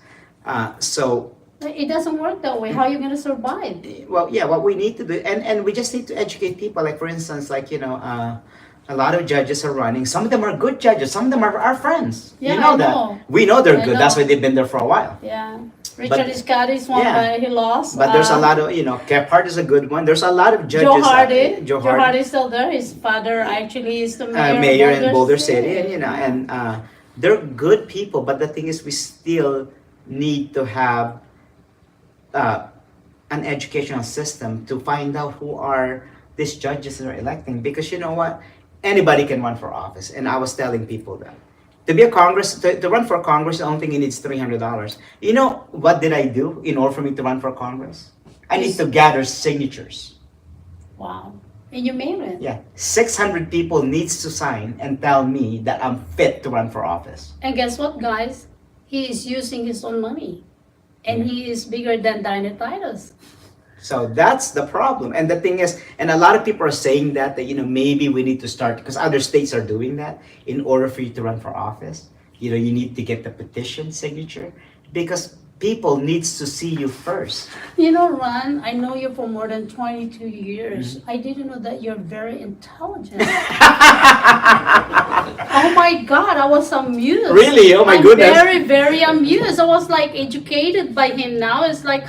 B: So
A: It doesn't work that way. How are you gonna survive?
B: well, yeah, what we need to do, and we just need to educate people. Like for instance, a lot of judges are running. Some of them are good judges. Some of them are our friends.
A: Yeah,
B: you know
A: I
B: that.
A: know.
B: We know they're
A: I
B: good. That's
A: know.
B: why they've been there for a while.
A: Yeah. Richard Iscari's one,
B: yeah.
A: but he lost.
B: But there's a lot of, Kephart is a good one. There's a lot of judges.
A: Joe Hardy is still there. His father actually is the
B: mayor
A: of
B: in Boulder City, and they're good people. But the thing is, we still need to have an educational system to find out who are these judges that are electing. Because you know what, anybody can run for office, and I was telling people that. To be to run for Congress, the only thing you need is $300. You know what did I do in order for me to run for Congress? I need to gather signatures.
A: Wow. And you made it.
B: Yeah, 600 people needs to sign and tell me that I'm fit to run for office.
A: And guess what, guys? He is using his own money. And he is bigger than Dina Titus.
B: So that's the problem. And the thing is, and a lot of people are saying that maybe we need to start, because other states are doing that, in order for you to run for office. You need to get the petition signature, because people needs to see you first.
A: Ron, I know you for more than 22 years. I didn't know that you're very intelligent. Oh my God, I was amused.
B: Really? Oh my goodness.
A: I'm very, very amused. I was like educated by him now. It's like,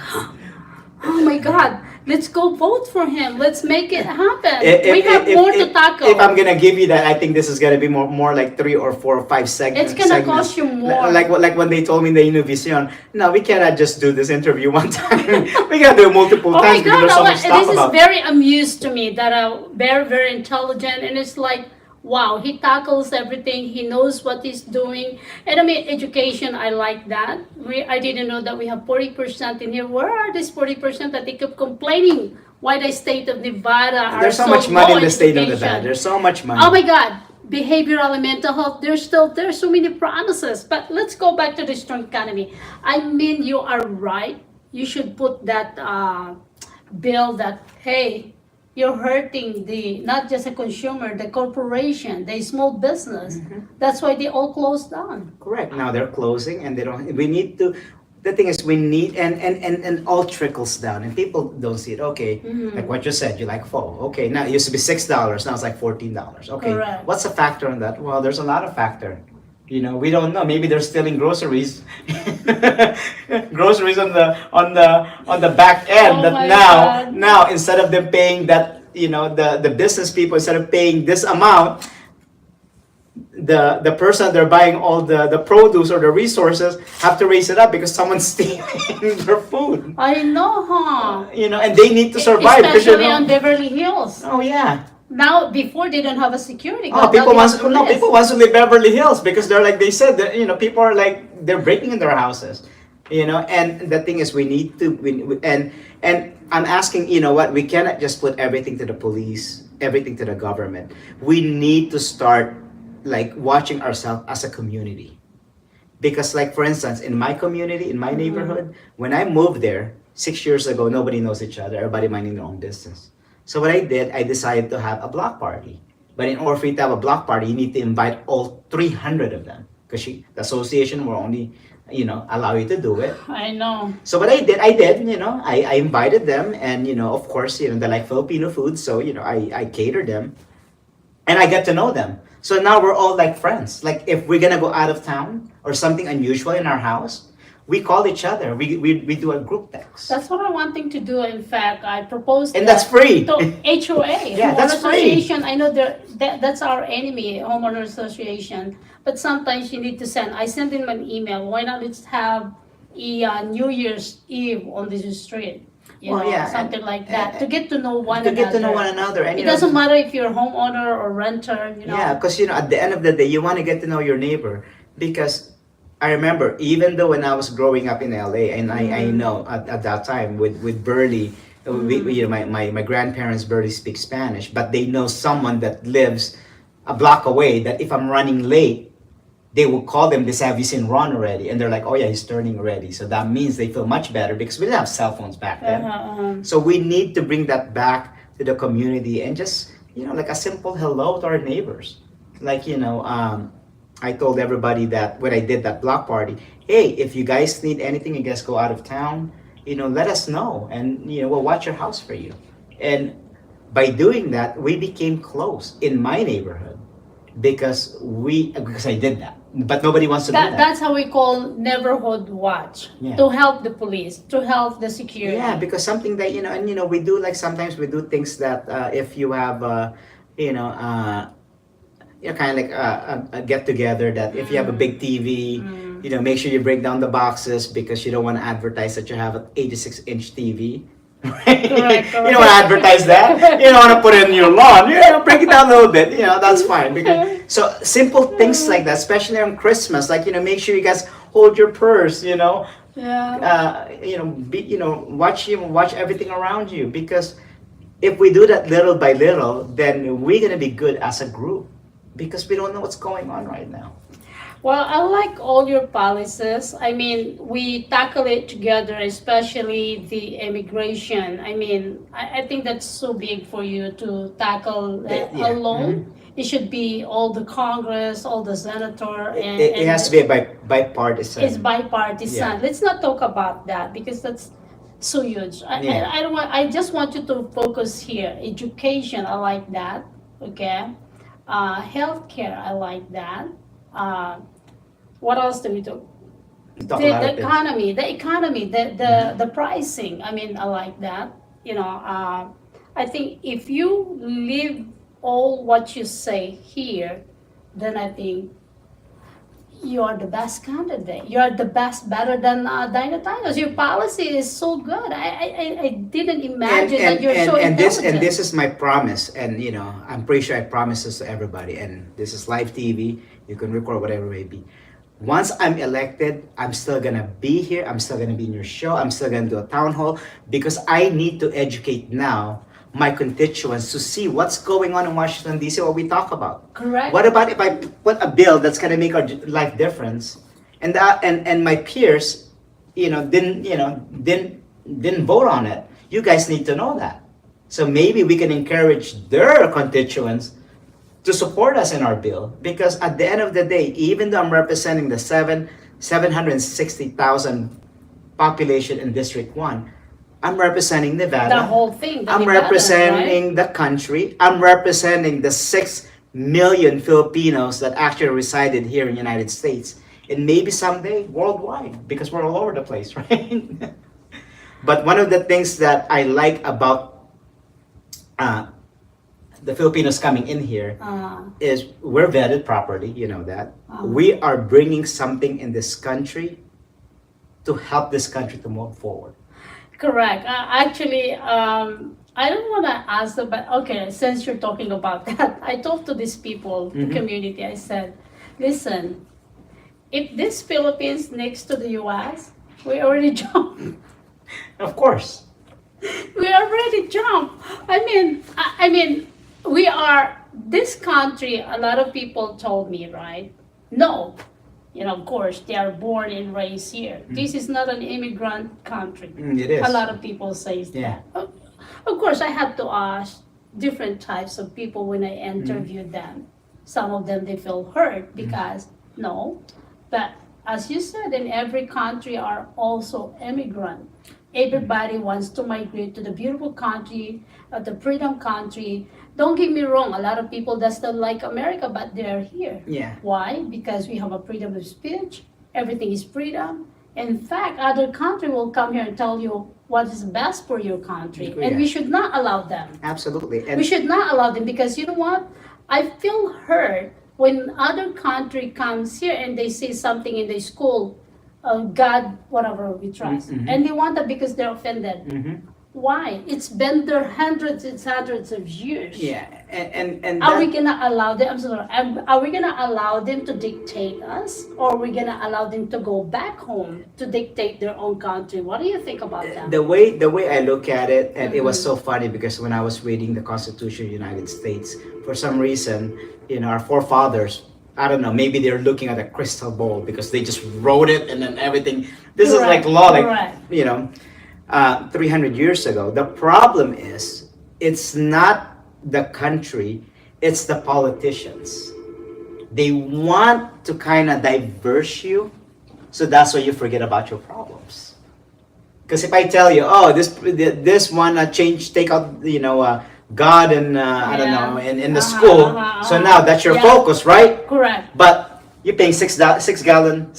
A: oh my God, let's go vote for him. Let's make it happen. We have more to tackle.
B: If I'm gonna give you that, I think this is gonna be more like 3 or 4 or 5 segments.
A: It's gonna cost you more.
B: Like when they told me in the Univision, no, we cannot just do this interview one time. We gotta do it multiple times because there's so much stuff about.
A: This is very amused to me that very, very intelligent, and it's like, wow, he tackles everything. He knows what he's doing. And I mean, education, I like that. I didn't know that we have 40% in here. Where are these 40% that they keep complaining? why the state of Nevada are
B: There's so
A: so
B: much money
A: low
B: in the state of
A: education.
B: Nevada. There's so much money.
A: Oh my God, behavioral and mental health. There's so many promises. But let's go back to the strong economy. I mean, you are right. You should put that bill that, hey, you're hurting the not just a consumer, the corporation, the small business. That's why they all closed down.
B: Correct. Now they're closing, and they don't. We need to. The thing is, we need, and all trickles down, and people don't see it. Okay, like what you said, you like pho. Okay, now it used to be $6, now it's like $14. Okay,
A: Correct.
B: what's the factor in that? Well, there's a lot of factor. You know, we don't know. Maybe they're stealing groceries, groceries on the back end.
A: Oh
B: That
A: my
B: now
A: God.
B: now instead of them paying that, the business people, instead of paying this amount, the person they're buying all the produce or the resources have to raise it up because someone's stealing their food.
A: I know, huh?
B: And they need to survive because
A: Especially on Beverly Hills.
B: oh yeah.
A: Now, before they don't have a security
B: Oh,
A: guard. Now they have police.
B: people want to live Beverly Hills because they're like they said that people are like they're breaking in their houses, and the thing is we need to and I'm asking, what, we cannot just put everything to the police, everything to the government. We need to start like watching ourselves as a community, because like for instance in my community, in my neighborhood, when I moved there 6 years ago, nobody knows each other, everybody minding their own business. So what I decided to have a block party. But in order for you to have a block party, you need to invite all 300 of them, because the association will only, allow you to do it.
A: I know.
B: So what I did, I invited them, and of course, they like Filipino food, so I catered them, and I get to know them. So now we're all like friends. Like if we're gonna go out of town or something unusual in our house, we call each other. We do a group text.
A: That's what I'm wanting to do. In fact, I proposed
B: And that's free.
A: to HOA.
B: Yeah, that's
A: Homeowner
B: free.
A: Association. I know that's our enemy, homeowner association. But sometimes you need to send. I send them an email. Why not let's have a New Year's Eve on this street?
B: Well, yeah,
A: something like that, to get to know one
B: to
A: another.
B: get to know one another. And
A: It doesn't matter if you're a homeowner or renter.
B: Yeah, because at the end of the day, you want to get to know your neighbor. Because I remember, even though when I was growing up in LA, and I know at that time with Burley, my grandparents barely speak Spanish, but they know someone that lives a block away. That if I'm running late, they will call them. They say, "Have you seen Ron already?" And they're like, "Oh yeah, he's turning already." So that means they feel much better, because we didn't have cell phones back then. So we need to bring that back to the community, and just like a simple hello to our neighbors. Like I told everybody that when I did that block party, hey, if you guys need anything, you guys go out of town, let us know, and we'll watch your house for you. And by doing that, we became close in my neighborhood because I did that. But nobody wants to do that.
A: That's how we call neighborhood watch, to help the police, to help the security.
B: Yeah, because something that we do, like sometimes we do things that if you have kind of like a get together, that if you have a big TV, make sure you break down the boxes, because you don't want to advertise that you have an 86-inch TV. Right?
A: Correct.
B: You don't want to advertise that. You don't want to put it in your lawn. Break it down a little bit. That's fine. Because so simple things like that, especially on Christmas, like make sure you guys hold your purse.
A: Yeah.
B: Watch everything around you, because if we do that little by little, then we're gonna be good as a group, because we don't know what's going on right now.
A: Well, I like all your policies. I mean, we tackle it together, especially the immigration. I mean, I think that's so big for you to tackle alone. It should be all the Congress, all the senator, and
B: it has to be a bipartisan.
A: It's bipartisan.
B: Yeah.
A: Let's not talk about that, because that's so huge. I don't want. I just want you to focus here. Education, I like that. Okay. Healthcare, I like that. What else do we do? The economy, the pricing. I mean, I like that. I think if you live all what you say here, then I think you are the best candidate. You are the best, better than Dina Titus. Your policy is so good. I didn't imagine that you're so intelligent.
B: And this is my promise, and I'm pretty sure I promise this to everybody. And this is live TV. You can record whatever it may be. Once I'm elected, I'm still gonna be here. I'm still gonna be in your show. I'm still gonna do a town hall because I need to educate now my constituents to see what's going on in Washington D.C. What we talk about.
A: Correct.
B: What about if I put a bill that's gonna make our life difference, and my peers, didn't vote on it. You guys need to know that. So maybe we can encourage their constituents to support us in our bill because at the end of the day, even though I'm representing the 760,000 population in District 1, I'm representing Nevada.
A: The whole thing.
B: I'm
A: Nevada,
B: representing the country. I'm representing the 6 million Filipinos that actually resided here in the United States. And maybe someday worldwide because we're all over the place, right? But one of the things that I like about the Filipinos coming in here is we're vetted properly, you know that. We are bringing something in this country to help this country to move forward.
A: Correct. Actually, I don't want to ask them, but okay, since you're talking about that, I talked to these people, the community. I said, listen, if this Philippines next to the U.S., we already jumped.
B: Of course.
A: We already jumped. I mean, we are this country. A lot of people told me, right? No, of course, they are born and raised here. This is not an immigrant country.
B: It is.
A: A lot of people say that. Of course, I had to ask different types of people when I interviewed them. Some of them they feel hurt because no, but as you said, in every country are also immigrant. Everybody wants to migrate to the beautiful country, the freedom country. Don't get me wrong, a lot of people that still like America, but they're here.
B: Yeah.
A: Why? Because we have a freedom of speech, everything is freedom. In fact, other country will come here and tell you what is best for your country. And we should not allow them.
B: Absolutely.
A: We should not allow them because you know what? I feel hurt when other country comes here and they say something in the school, God, whatever we trust. And they want that because they're offended. Why? It's been there hundreds and hundreds of years.
B: Yeah, and
A: are we gonna allow them? I'm sorry. Are we gonna allow them to dictate us, or are we gonna allow them to go back home to dictate their own country? What do you think about that?
B: The way I look at it, and it was so funny because when I was reading the Constitution of the United States, for some reason, our forefathers, I don't know, maybe they're looking at a crystal ball because they just wrote it and then everything. This is like law, like 300 years ago. The problem is, it's not the country, it's the politicians. They want to kind of diverse you, so that's why you forget about your problems. Because if I tell you, oh, this one take out, God and I don't know, in the school, so now that's your focus, right?
A: Correct.
B: But you're paying $6 a gallon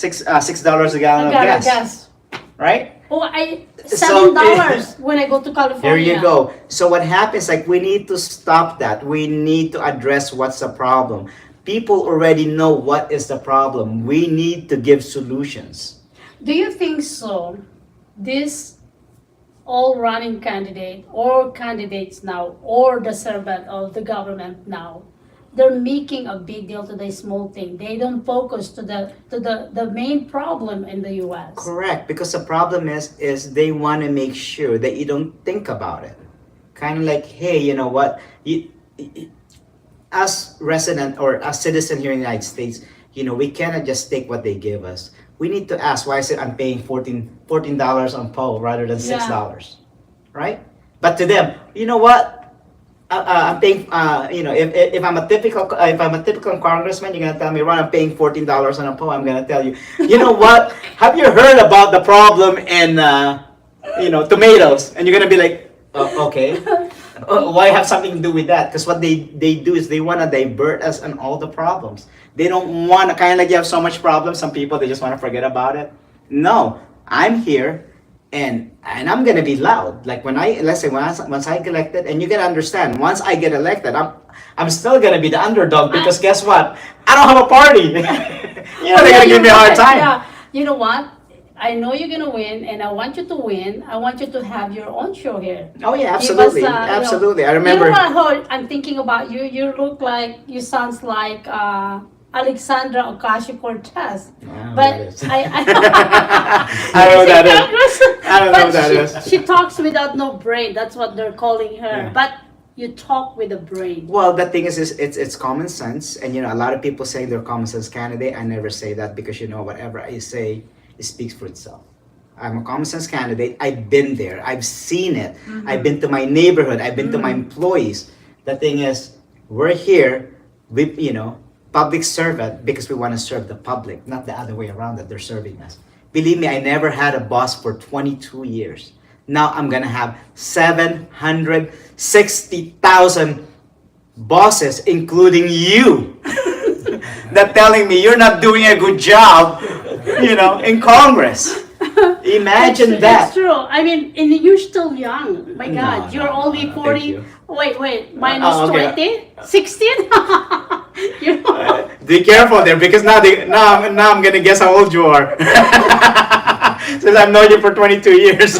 B: of gas, right?
A: Oh, $7 when I go to California.
B: There you go. So what happens, like, we need to stop that. We need to address what's the problem. People already know what is the problem. We need to give solutions.
A: Do you think so? This all running candidate or candidates now or the servant of the government now, they're making a big deal to the small thing. They don't focus to the main problem in the U.S.
B: Correct, because the problem is they want to make sure that you don't think about it. Kind of like, hey, you know what? As resident or as citizen here in the United States, we cannot just take what they give us. We need to ask, why is it I'm paying $14 on PO rather than $6, right? But to them, you know what? I'm paying. If I'm a typical congressman, you're gonna tell me, Ron, I'm paying $14 on a PO. I'm gonna tell you, you know what? Have you heard about the problem in tomatoes? And you're gonna be like, okay. Why have something to do with that? Because what they do is they want to divert us on all the problems. They don't want to, kind of like you have so much problems, some people, they just want to forget about it. No, I'm here and I'm going to be loud. Like let's say once I get elected, and you got to understand, once I get elected, I'm still going to be the underdog because guess what? I don't have a party. They're going to give me a hard time.
A: Yeah. You know what? I know you're gonna win, and I want you to win. I want you to have your own show here.
B: Oh yeah, absolutely, absolutely. I remember.
A: You know what? I'm thinking about you. You look like, you sounds like Alexandra Ocasio-Cortez.
B: I don't know who
A: But
B: that is.
A: I
B: I don't know what
A: She's
B: that
A: in
B: is.
A: Congress.
B: I don't know
A: But
B: what that is.
A: she talks without no brain. That's what they're calling her.
B: Yeah.
A: But you talk with a brain.
B: Well, the thing is it's common sense, and a lot of people saying they're common sense candidate. I never say that because whatever I say, it speaks for itself. I'm a common sense candidate. I've been there. I've seen it. I've been to my neighborhood. I've been to my employees. The thing is, we're here with public servant because we want to serve the public, not the other way around that they're serving us. Believe me, I never had a boss for 22 years. Now I'm gonna have 760,000 bosses, including you, that telling me you're not doing a good job, in Congress. Imagine that.
A: It's true. I mean, and you're still young. My God,
B: No,
A: you're
B: no,
A: only
B: no, thank
A: 40.
B: you.
A: Wait, minus
B: okay.
A: 20? 16? You know?
B: Be careful there because now I'm gonna guess how old you are. Since I've known you for 22 years.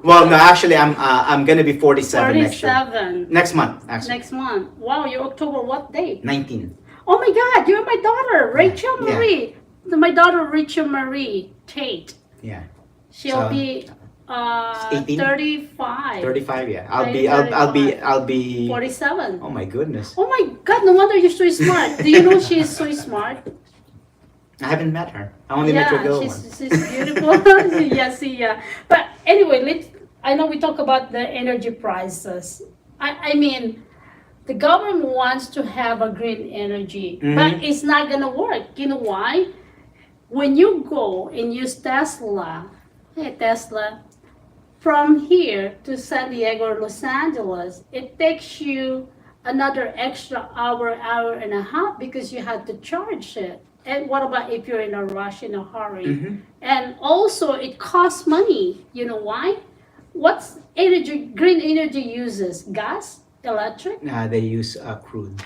B: Well, no, actually, I'm gonna be 47 next year.
A: 47.
B: Next month, actually.
A: Next month. Wow, you're October what date?
B: 19.
A: Oh my God, you're my daughter, Rachel
B: Yeah.
A: Marie. My daughter, Rachel Marie Tate.
B: Yeah.
A: She'll
B: So,
A: be
B: 18?
A: 35.
B: 35. Yeah. I'll be.
A: 47.
B: Oh my goodness.
A: Oh my God, no wonder you're so smart. Do you know she is so smart?
B: I haven't met her. I only met your girl one.
A: she's beautiful. Yeah. But anyway, I know we talk about the energy prices. I mean, the government wants to have a green energy, but it's not gonna work. You know why? When you go and use Tesla, from here to San Diego or Los Angeles, it takes you another extra hour and a half because you had to charge it. And what about if you're in a rush, in a hurry? And also, it costs money. You know why? What's green energy uses? Gas? Electric?
B: They use crude.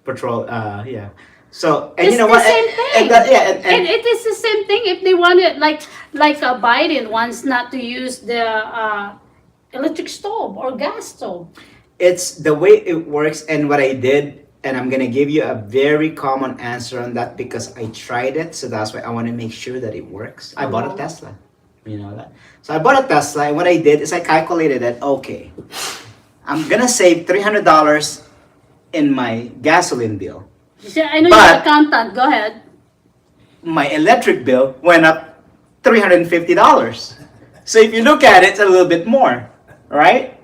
B: Petrol, yeah. So, and
A: It's
B: you know
A: the
B: what?
A: same thing.
B: And
A: it is the same thing if they wanted, like Biden wants not to use the electric stove or gas stove.
B: it's the way it works, and what I did, and I'm gonna give you a very common answer on that because I tried it, so that's why I want to make sure that it works. I bought a Tesla, you know that. So I bought a Tesla, and what I did is I calculated that okay, I'm gonna save $300 in my gasoline bill.
A: I know you're
B: But-
A: an accountant. Go ahead.
B: My electric bill went up $350. So if you look at it, it's a little bit more, right?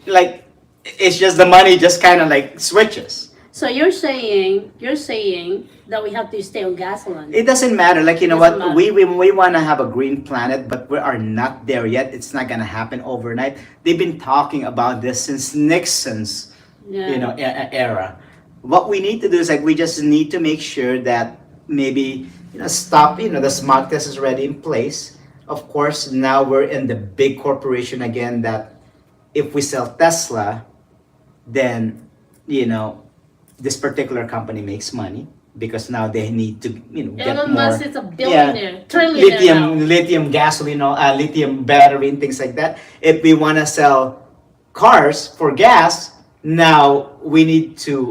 B: Like it's just the money just kind of like switches.
A: So you're saying that we have to stay on gasoline.
B: It doesn't matter. Like you know
A: Doesn't
B: what,
A: matter.
B: we want to have a green planet, but we are not there yet. It's not gonna happen overnight. They've been talking about this since Nixon's era. What we need to do is like we just need to make sure that maybe stop the smog test is already in place. Of course, now we're in the big corporation again that if we sell Tesla, then this particular company makes money because now they need to get
A: Elon
B: more
A: Musk is a billionaire, trillionaire now.
B: lithium gasoline, lithium battery and things like that. If we want to sell cars for gas, now we need to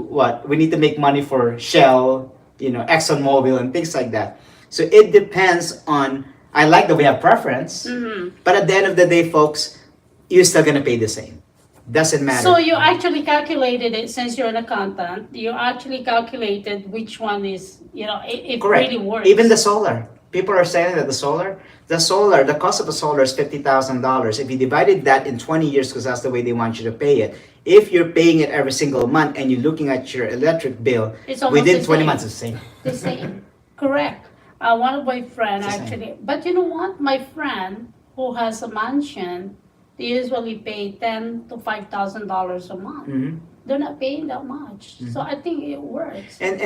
B: we need to make money for Shell, ExxonMobil and things like that. So it depends on. I like that we have preference, but at the end of the day, folks, you're still gonna pay the same. Doesn't matter.
A: So you actually calculated it, since you're an accountant. You actually calculated which one is, it
B: Correct.
A: really works.
B: Even the solar. People are saying that the cost of a solar is $50,000. If you divided that in 20 years, because that's the way they want you to pay it, if you're paying it every single month and you're looking at your electric bill,
A: It's almost
B: within
A: the
B: 20
A: same.
B: months, it's the same.
A: The same. Correct. One of my friends
B: It's the same.
A: actually, but you know what? My friend who has a mansion, they usually pay $10,000 to $5,000 a month.
B: Mhm.
A: They're not paying that much, so I think it works.
B: And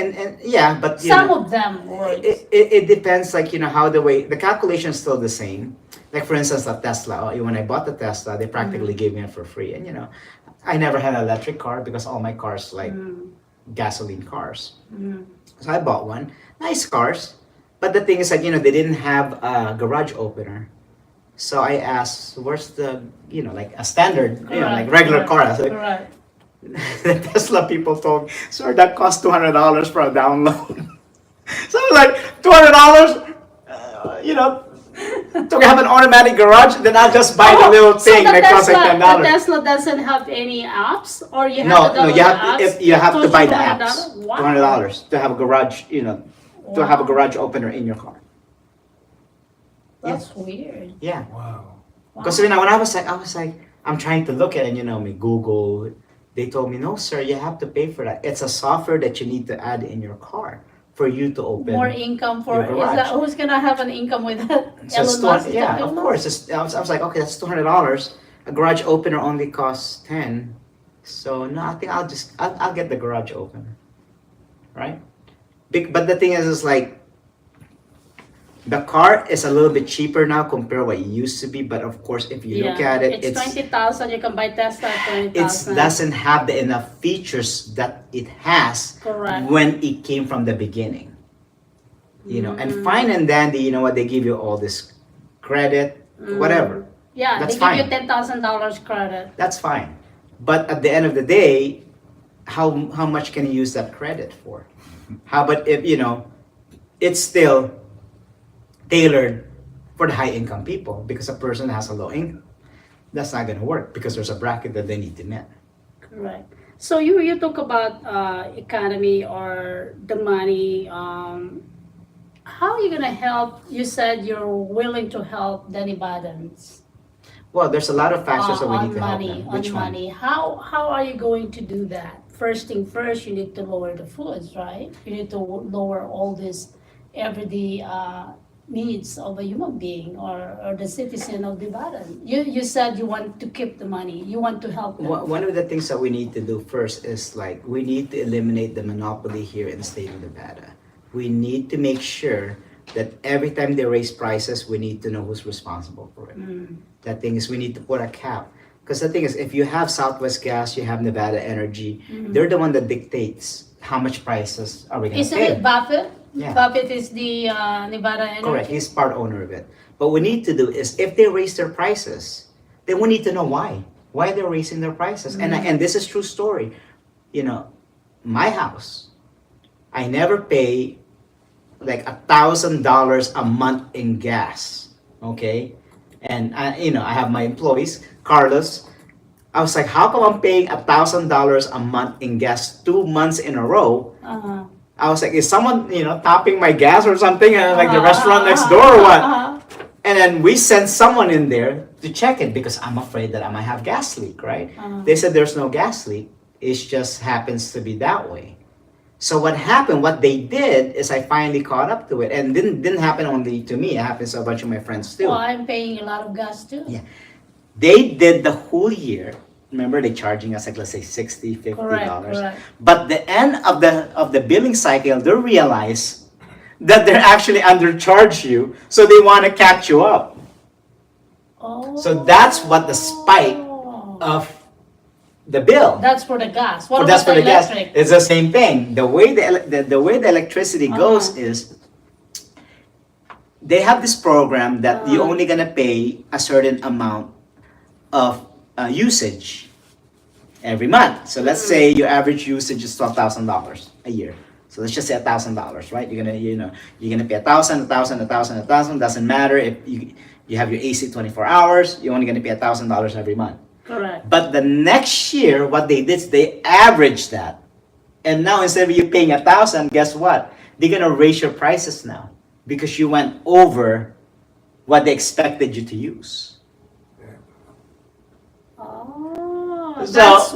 B: yeah, but
A: Some of them work.
B: it depends, like how the calculation is still the same. Like for instance, a Tesla. When I bought the Tesla, they practically gave me it for free, and I never had an electric car because all my cars like gasoline cars. So I bought one, nice cars, but the thing is like they didn't have a garage opener. So I asked, "Where's the like a standard like regular car?" I was like,
A: Correct.
B: The Tesla people told me, sir, that costs $200 for a download. So I was like, $200? To have an automatic garage, then I'll just buy the little
A: so
B: thing
A: the
B: that costs like
A: Tesla, the
B: $10.
A: Tesla doesn't have any apps, or you have
B: No,
A: to
B: no,
A: download
B: you
A: the
B: have
A: apps.
B: if you have to
A: Costs
B: buy the
A: $200?
B: apps.
A: Wow.
B: $200 to have a garage, to have a
A: Wow.
B: garage opener in your car.
A: That's weird.
B: Yeah.
C: Wow.
B: Because when I was like, I'm trying to look at it, me Google. They told me, no, sir, you have to pay for that. It's a software that you need to add in your car for you to open.
A: More income for
B: your
A: is
B: garage.
A: that who's gonna have an income with that?
B: So it's
A: Elon Musk?
B: yeah,
A: Elon
B: of
A: Musk?
B: course. I was like, okay, that's $200. A garage opener only costs 10. So no, I think I'll get the garage opener, right? But the thing is like, the car is a little bit cheaper now compared to what it used to be. But of course, if you look at it,
A: it's 20,000. You can buy Tesla at
B: it
A: 20,000.
B: doesn't have the enough features that it has
A: Correct.
B: when it came from the beginning. And
A: Mm.
B: fine and dandy, you know what, they give you all this credit, whatever.
A: Yeah,
B: That's
A: they
B: fine.
A: give you $10,000 credit.
B: That's fine. But at the end of the day, how much can you use that credit for? How about if it's still tailored for the high income people, because a person has a low income, that's not going to work because there's a bracket that they need to meet.
A: Correct. So you talk about economy or the money. How are you gonna help? You said you're willing to help the Nevadans
B: Well, there's a lot of factors that we
A: on
B: need to help
A: money.
B: them.
A: On
B: Which one?
A: money. How are you going to do that? First thing first, you need to lower the foods, right? You need to lower all these everyday needs of a human being or the citizen of Nevada. You said you want to keep the money. You want to help them.
B: One of the things that we need to do first is like we need to eliminate the monopoly here in the state of Nevada. We need to make sure that every time they raise prices, we need to know who's responsible for it. That thing is, we need to put a cap. Because the thing is, if you have Southwest Gas, you have Nevada Energy, they're the one that dictates how much prices are we going to
A: Isn't
B: pay.
A: it Buffett?
B: Yeah.
A: Buffett is the Nevada Energy.
B: Correct, he's part owner of it. But what we need to do is, if they raise their prices, then we need to know why they're raising their prices. And this is true story. My house, I never pay like $1,000 a month in gas. Okay, and I have my employees, Carlos. I was like, how come I'm paying $1,000 a month in gas 2 months in a row? I was like, is someone, topping my gas or something? Like the restaurant next door or what? And then we sent someone in there to check it because I'm afraid that I might have gas leak, right? They said there's no gas leak. It just happens to be that way. So what happened, what they did is I finally caught up to it. And didn't happen only to me. It happens to a bunch of my friends too.
A: Well, I'm paying a lot of gas too.
B: Yeah. They did the whole year. Remember, they charging us like, let's say $60, $50.
A: Correct.
B: But the end of the billing cycle, they realize that they're actually undercharge you, so they want to catch you up.
A: Oh.
B: So that's what the spike of the bill.
A: That's for the gas. What
B: But that's
A: about
B: for
A: the
B: the gas.
A: electric?
B: It's the same thing. The way the way the electricity goes is they have this program that you're only gonna pay a certain amount of usage every month. So let's say your average usage is $12,000 a year. So let's just say $1,000, right? You're gonna pay 1,000, 1,000, 1,000, 1,000. Doesn't matter if you have your AC 24 hours. You're only gonna pay $1,000 every month.
A: Correct.
B: But the next year, what they did is they averaged that. And now instead of you paying 1,000, guess what? They're gonna raise your prices now because you went over what they expected you to use.
A: Oh,
B: So-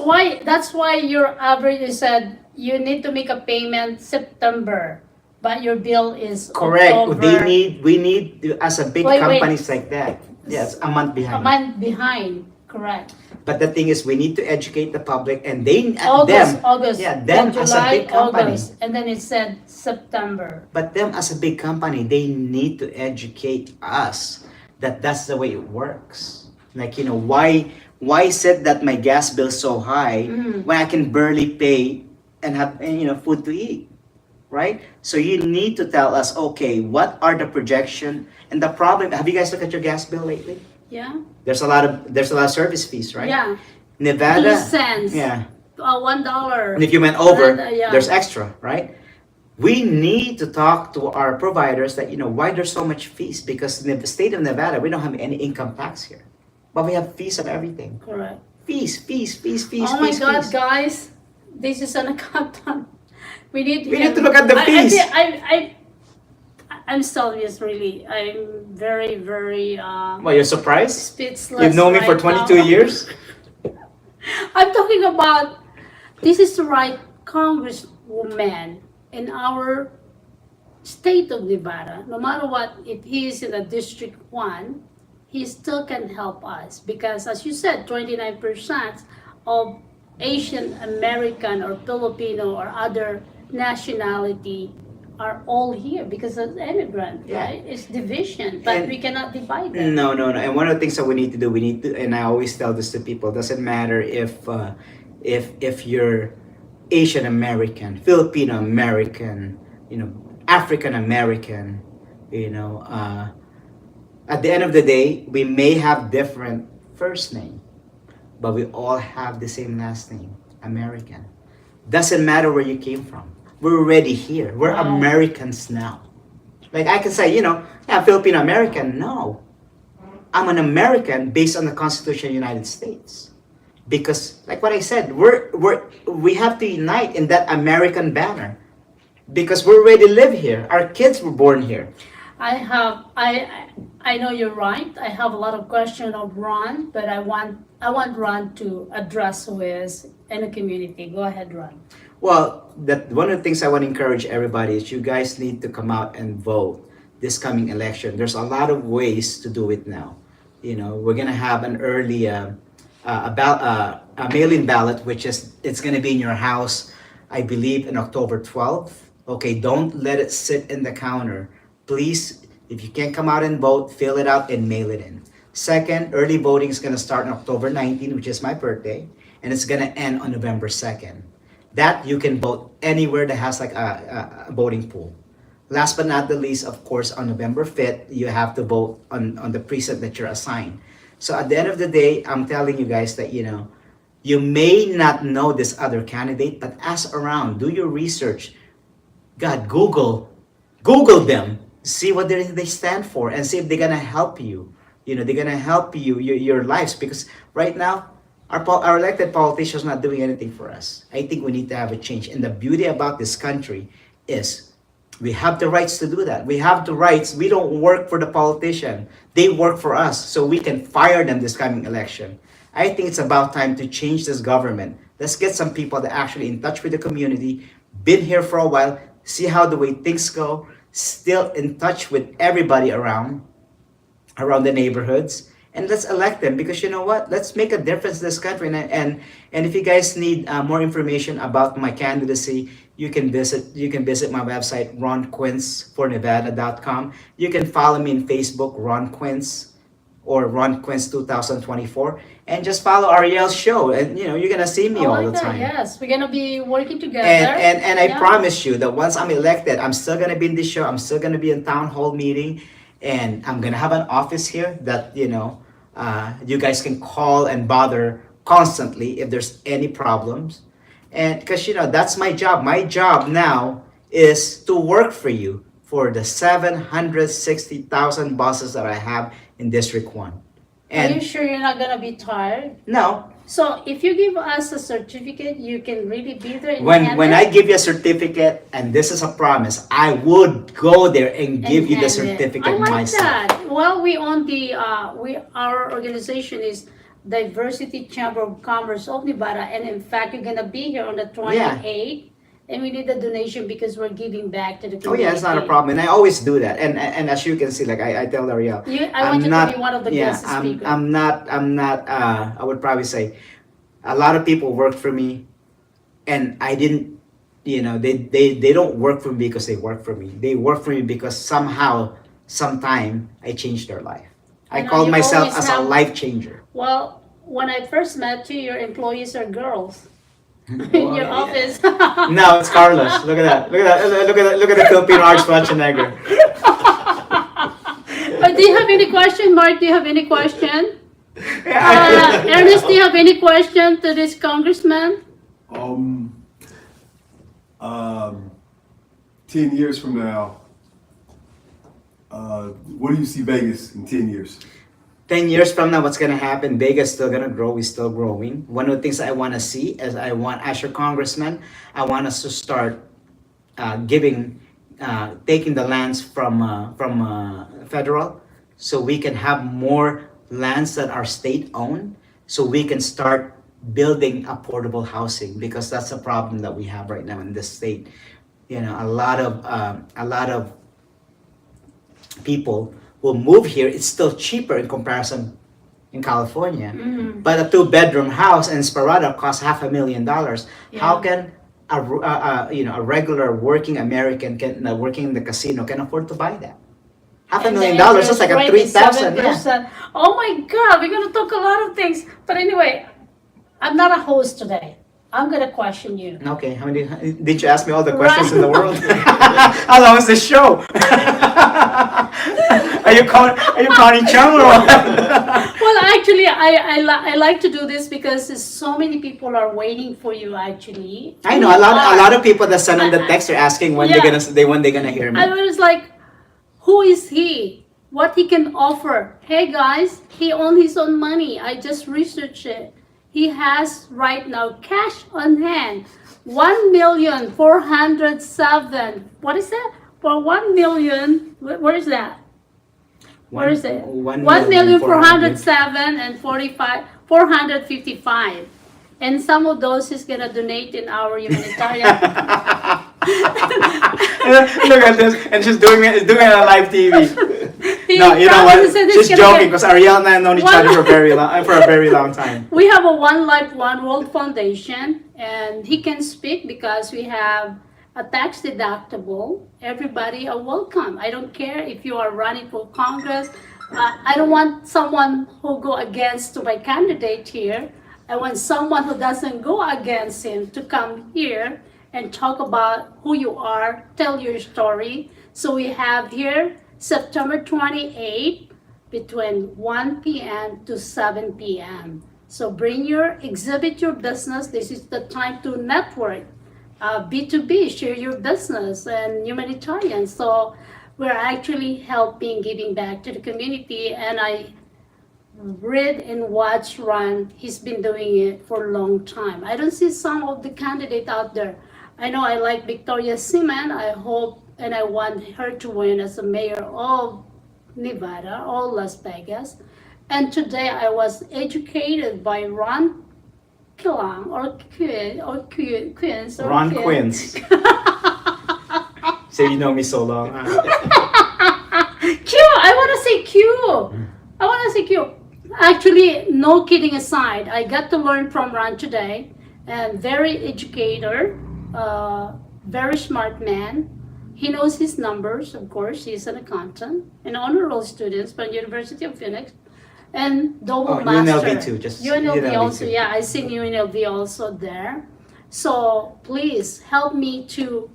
A: that's why your average, you said you need to make a payment September, but your bill is
B: Correct.
A: October,
B: We need to, as a big
A: Wait.
B: companies like that. Yes, a month
A: a
B: behind.
A: month behind. Correct.
B: But the thing is, we need to educate the public, and them,
A: August.
B: yeah, them
A: then
B: as a
A: July,
B: big company.
A: August, and then it said September.
B: But them as a big company, they need to educate us that that's the way it works. Like, why is it that my gas bill is so high when I can barely pay and have food to eat, right? So you need to tell us, okay, what are the projection and the problem? Have you guys looked at your gas bill lately?
A: Yeah.
B: There's a lot of service fees, right?
A: Yeah.
B: Nevada.
A: 2 cents.
B: Yeah.
A: $1.
B: And if you went over,
A: Yeah.
B: there's extra, right? We need to talk to our providers that, why there's so much fees, because in the state of Nevada, we don't have any income tax here. But we have fees of everything.
A: Correct.
B: Fees.
A: Oh my God, guys, this is an accountant. We need
B: to look at the fees.
A: I'm still just really, I'm very, very
B: Well, you're surprised?
A: speechless.
B: You've known me for
A: right
B: 22
A: now.
B: years?
A: I'm talking about, this is the right congresswoman in our state of Nevada. No matter what, if he is in a District 1, he still can help us. Because as you said, 29% of Asian American or Filipino or other nationality are all here because of immigrant,
B: Yeah.
A: right? It's division, but
B: And-
A: we cannot divide them.
B: No. And one of the things that we need to do, and I always tell this to people, doesn't matter if you're Asian American, Filipino American, African American, at the end of the day, we may have different first name, but we all have the same last name, American. Doesn't matter where you came from. We're already here. We're
A: Wow.
B: Americans now. Like I can say, yeah, Filipino American. No, I'm an American based on the Constitution of the United States. Because, like what I said, we have to unite in that American banner. Because we already live here. Our kids were born here.
A: I know you're right. I have a lot of questions of Ron, but I want Ron to address with any community. Go ahead, Ron.
B: Well, one of the things I want to encourage everybody is you guys need to come out and vote this coming election. There's a lot of ways to do it now. We're gonna have an early a mail-in ballot, which is it's gonna be in your house, I believe, in October 12th. Okay, don't let it sit in the counter. Please, if you can't come out and vote, fill it out and mail it in. Second, early voting is gonna start on October 19th, which is my birthday, and it's gonna end on November 2nd. That you can vote anywhere that has like a voting pool. Last but not the least, of course, on November 5th, you have to vote on the precinct that you're assigned. So at the end of the day, I'm telling you guys that, you may not know this other candidate, but ask around, do your research. God, Google them, see what they stand for, and see if they're gonna help you. They're gonna help you, your lives, because right now, our elected politicians are not doing anything for us. I think we need to have a change. And the beauty about this country is we have the rights to do that. We have the rights. We don't work for the politician. They work for us, so we can fire them this coming election. I think it's about time to change this government. Let's get some people that are actually in touch with the community, been here for a while, see how the way things go, still in touch with everybody around the neighborhoods. And let's elect them, because you know what? Let's make a difference in this country. And if you guys need more information about my candidacy, you can visit my website, ronquincefornevada.com. You can follow me on Facebook, Ron Quince, or Ron Quince 2024, and just follow Arielle's show, and you're gonna see me all the time.
A: Yes, we're gonna be working together.
B: And I
A: Yeah.
B: promise you that once I'm elected, I'm still gonna be in this show. I'm still gonna be in town hall meeting, and I'm gonna have an office here that you guys can call and bother constantly if there's any problems. And because that's my job. My job now is to work for you for the 760,000 buses that I have in District 1.
A: Are you sure you're not gonna be tired?
B: No.
A: So if you give us a certificate, you can really be there. And
B: When I give you a certificate, and this is a promise, I would go there and give you the certificate
A: I like
B: myself.
A: that. Well, we own our organization is Diversity Chamber of Commerce of Nevada, and in fact, you're gonna be here on the 28th. And we need a donation because we're giving back to the
B: Oh
A: community.
B: yeah, it's not a problem, and I always do that. And as you can see, like I tell Arielle,
A: I want you to be one of the guest speakers.
B: I'm not. I would probably say, a lot of people work for me, and I didn't. They don't work for me because they work for me. They work for me because sometime I changed their life. I call myself as a life changer.
A: Well, when I first met you, your employees are girls. In
B: Well,
A: your
B: yeah.
A: office.
B: No, it's Carlos. Look at that. Look at the Filipino Arts Schwarzenegger.
A: Do you have any question, Mark? Do you have any question? Ernest, do you have any question to this congressman?
C: Um, 10 years from now, where do you see Vegas in 10 years?
B: 10 years from now, what's going to happen? Vegas is still going to grow. We're still growing. One of the things I want to see is as your congressman, I want us to start taking the lands from federal, so we can have more lands that are state owned, so we can start building affordable housing, because that's a problem that we have right now in this state. A lot of people will move here. It's still cheaper in comparison in California, but a 2-bedroom house in Sparata costs $500,000. How can a regular working American working in the casino can afford to buy that? $500,000 is like a 3,000. Yeah.
A: Oh my God, we're gonna talk a lot of things. But anyway, I'm not a host today. I'm gonna question you.
B: Okay, how many? Did you ask me all the questions in the world? How long is this show? Are you counting Chung or what?
A: Well, actually, I like to do this because so many people are waiting for you. Actually,
B: I know a lot of people that send on the text are asking when they're gonna hear me.
A: I was like, who is he? What he can offer? Hey guys, he owns his own money. I just researched it. He has right now cash on hand, 1,407,000. What is that? For 1,000,000. Where is that? Where is it? 1,407,000 and 455. And some of those he's gonna donate in our humanitarian.
B: Look at this, and she's doing it on live TV. No, you know what? She's joking, because Arielle and I have known each other for a very long time.
A: We have a One Life, One World Foundation, and he can speak because we have a tax deductible. Everybody are welcome. I don't care if you are running for Congress. I don't want someone who go against my candidate here. I want someone who doesn't go against him to come here and talk about who you are, tell your story. So we have here September 28th between 1 p.m. to 7 p.m. So exhibit your business. This is the time to network. B2B, share your business, and humanitarian. So we're actually helping, giving back to the community. And I read and watch Ron. He's been doing it for a long time. I don't see some of the candidates out there. I know I like Victoria Seaman. I hope and I want her to win as a mayor of Nevada or Las Vegas. And today I was educated by Ron Quince
B: Ron Quince. So you know me so long.
A: Q. I want to say Q. Actually, no kidding aside, I got to learn from Ron today, and very educator, very smart man. He knows his numbers, of course. He's an accountant, an honor roll student from University of Phoenix, and double master.
B: UNLV too, just
A: UNLV also,
B: too.
A: yeah, I seen UNLV also there. So please help me to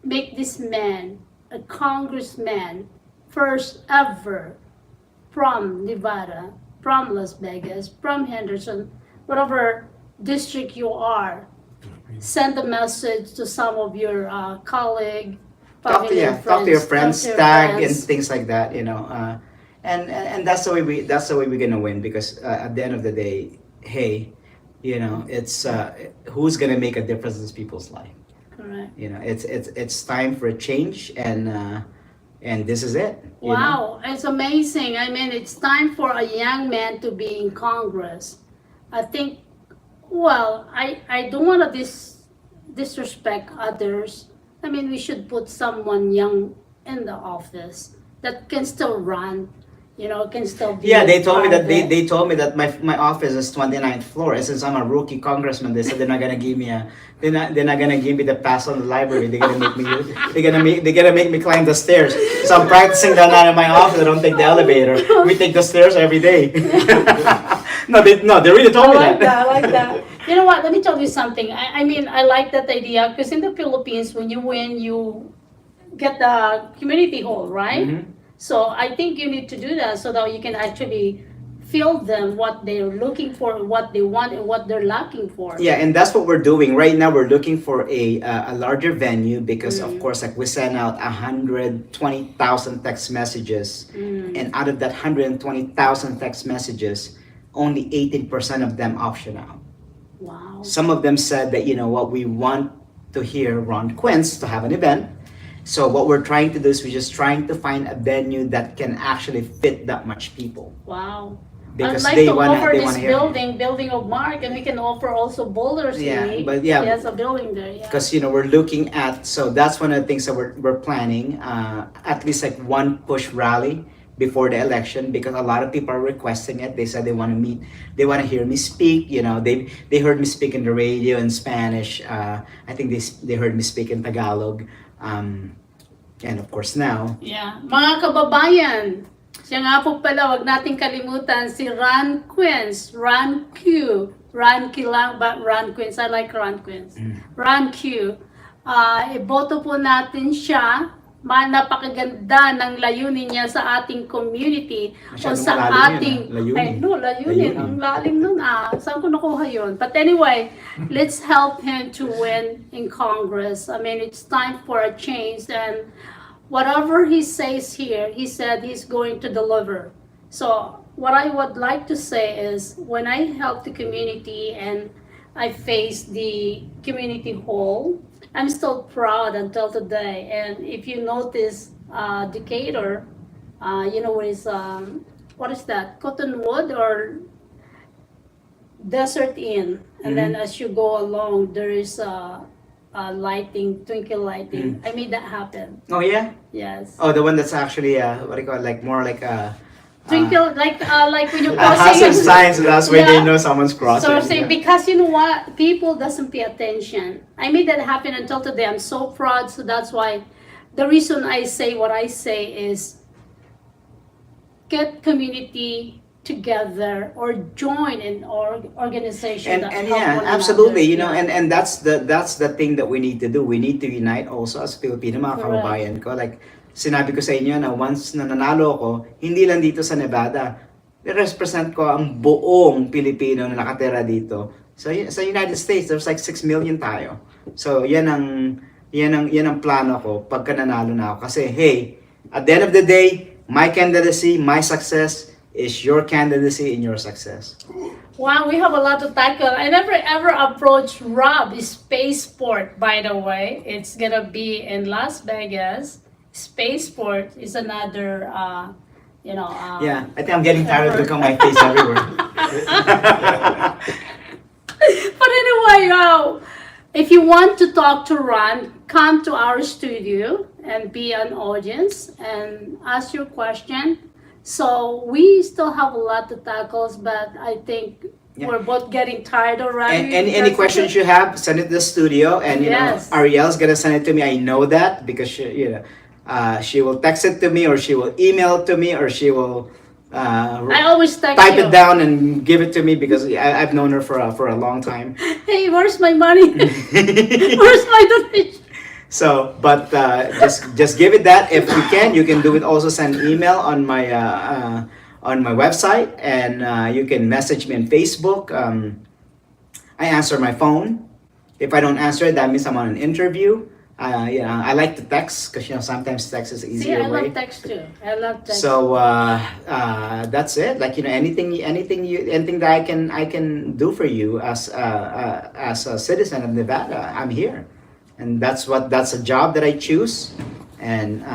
A: make this man a congressman, first ever from Nevada, from Las Vegas, from Henderson, whatever district you are. Send a message to some of your colleagues,
B: Talk to your friends, tag and things like that, and that's the way we're gonna win, because at the end of the day, hey, it's who's gonna make a difference in people's life.
A: Correct.
B: It's time for a change, and this is it.
A: Wow, it's amazing. I mean, it's time for a young man to be in Congress. I think, well, I don't want to disrespect others. I mean, we should put someone young in the office that can still run, can still be.
B: Yeah, they told me that they told me that my office is 29th floor. And since I'm a rookie congressman, they said they're not gonna give me the pass on the library. They're gonna make me climb the stairs. So I'm practicing that now in my office. I don't take the elevator. We take the stairs every day. No, they really told me that.
A: I like that. You know what? Let me tell you something. I mean, I like that idea because in the Philippines, when you win, you get the community hall, right?
B: Mm-hmm.
A: So I think you need to do that so that you can actually feel them what they're looking for, what they want, and what they're lacking for.
B: Yeah, and that's what we're doing right now. We're looking for a larger venue because, of course, like we sent out 120,000 text messages, and out of that 120,000 text messages, only 18% of them option out.
A: Wow.
B: Some of them said that, you know what, we want to hear Ron Quince to have an event. So what we're trying to do is we're just trying to find a venue that can actually fit that much people.
A: Wow.
B: Because
A: I'd like
B: they
A: to
B: wanna
A: offer
B: they
A: this
B: wanna hear.
A: building of Mark, and we can offer also Boulder City.
B: Yeah, but yeah.
A: He has a building there, yeah.
B: Because you know we're looking at, so that's one of the things that we're planning, at least like one push rally before the election, because a lot of people are requesting it. They said they want to meet, they want to hear me speak. You know, they heard me speak in the radio in Spanish. I think they heard me speak in Tagalog, and of course now.
A: Yeah. Mga kababayan, siya nga po pala, wag nating kalimutan si Ron Quince, Ron Q. Ron Q lang, but Ron Quince, I like Ron Quince. Ron Q. Iboto po natin siya. Napakaganda ng layunin niya sa ating community o
B: Masyadong
A: sa
B: malalim
A: ating
B: yun, layunin.
A: ay no, layunin. Ang lalim nun saan ko nakuha yun? But anyway, let's help him to win in Congress. I mean, it's time for a change, and whatever he says here, he said he's going to deliver. So what I would like to say is, when I help the community and I face the community hall, I'm still proud until today. And if you notice, Decatur, you know, what is that? Cottonwood or Desert Inn. And then as you go along, there is lighting, twinkle lighting. I made that happen.
B: Oh yeah.
A: Yes.
B: Oh, the one that's actually what do you call it? Like more like a.
A: Twinkle, like when you're
B: Hazard
A: crossing.
B: signs, that's when
A: Yeah.
B: they know someone's crossing.
A: So say,
B: yeah.
A: because you know what, people doesn't pay attention. I made that happen until today. I'm so proud. So that's why the reason I say what I say is get community together or join an organization that
B: And
A: help
B: yeah,
A: one
B: absolutely.
A: another.
B: You know,
A: Yeah.
B: and that's the thing that we need to do. We need to unite also as Filipino, mga
A: Correct.
B: kababayan ko. Like sinabi ko sa inyo na once na nanalo ako, hindi lang dito sa Nevada, represent ko ang buong Pilipino na nakatira dito. So sa United States, there's like 6 million tayo. So yan ang plano ko pagka nanalo na ako. Kasi hey, at the end of the day, my candidacy, my success is your candidacy and your success.
A: Wow, we have a lot to tackle. I never ever approached Rob Spaceport, by the way. It's gonna be in Las Vegas. Spaceport is another,
B: Yeah, I think I'm getting tired of looking at my face everywhere.
A: But anyway, if you want to talk to Ron, come to our studio and be an audience and ask your question. So we still have a lot to tackle, but I think
B: Yeah.
A: we're both getting tired already.
B: And any questions you have, send it to the studio, and you
A: Yes.
B: know Arielle's gonna send it to me. I know that because she will text it to me, or she will email it to me, or she will
A: I always text
B: type
A: you.
B: it down and give it to me because I've known her for a long time.
A: Hey, where's my money? Where's my donation?
B: So, but just give it that. If you can do it. Also send email on my website, and you can message me on Facebook. I answer my phone. If I don't answer, that means I'm on an interview. I like to text because sometimes text is
A: See,
B: easier
A: I
B: way.
A: love text too. I love text.
B: So that's it. Like anything that I can do for you as a citizen of Nevada, I'm here, and that's a job that I choose, and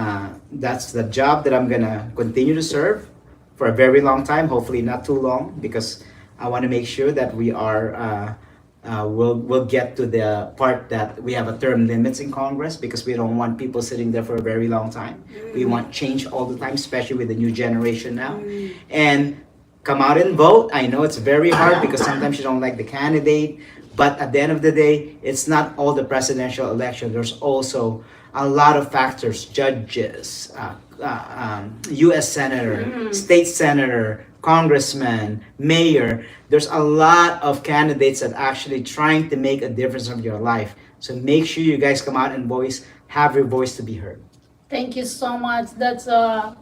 B: that's the job that I'm gonna continue to serve for a very long time. Hopefully not too long, because I want to make sure that we are. We'll get to the part that we have a term limits in Congress, because we don't want people sitting there for a very long time. We want change all the time, especially with the new generation now. And come out and vote. I know it's very hard because sometimes you don't like the candidate, but at the end of the day, it's not all the presidential election. There's also a lot of factors: judges, U.S. senator, state senator, congressman, mayor. There's a lot of candidates that actually trying to make a difference in your life. So make sure you guys come out and have your voice to be heard.
A: Thank you so much. That's I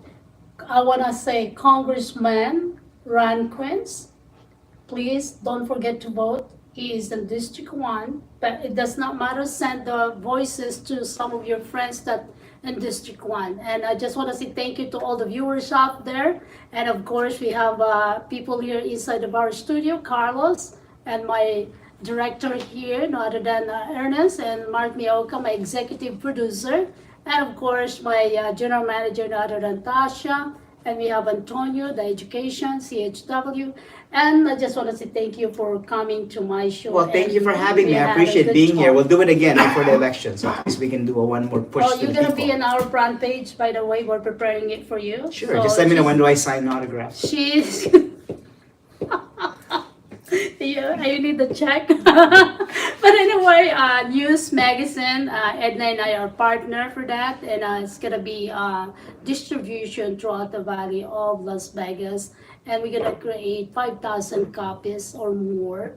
A: wanna say Congressman Run Quince. Please don't forget to vote. He is in District 1, but it does not matter. Send the voices to some of your friends that in District 1. And I just want to say thank you to all the viewers out there. And of course, we have people here inside of our studio, Carlos, and my director here, no other than Ernest, and Mark Mioka, my executive producer. And of course, my general manager, no other than Tasha. And we have Antonio, the education, CHW. And I just want to say thank you for coming to my show.
B: Well, thank you for
A: And
B: having
A: we
B: me. I
A: had a
B: appreciate
A: good
B: being here.
A: talk.
B: We'll do it again after the election, so at least we can do a one more push
A: Oh,
B: to
A: you're
B: the
A: gonna
B: people.
A: be in our front page, by the way. We're preparing it for you.
B: Sure,
A: So
B: just let me know
A: she's-
B: when do I sign autographs.
A: She's. Yeah, you need the check. But anyway, News Magazine, Edna and I are partner for that, and it's gonna be distribution throughout the valley of Las Vegas, and we're gonna create 5,000 copies or more.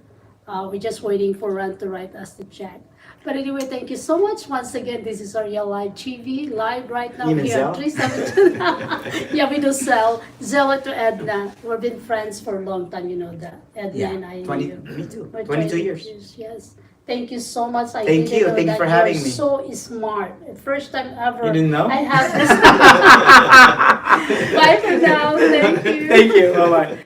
A: We're just waiting for Ron to write us the check. But anyway, thank you so much. Once again, this is Arielle Livetv live right now
B: You mean
A: here
B: Zelle?
A: at 372. Yeah, we do sell Zella to Edna. We've been friends for a long time, you know that. Edna and I.
B: 20,
A: you.
B: me too.
A: We're
B: 22
A: trying-
B: years.
A: Yes. Thank you so much. I
B: Thank
A: didn't
B: you.
A: know
B: Thank you
A: that
B: for having
A: you're
B: me.
A: so smart. First time ever.
B: You didn't know?
A: I have this. Bye for now. Thank you.
B: Thank you. Bye bye.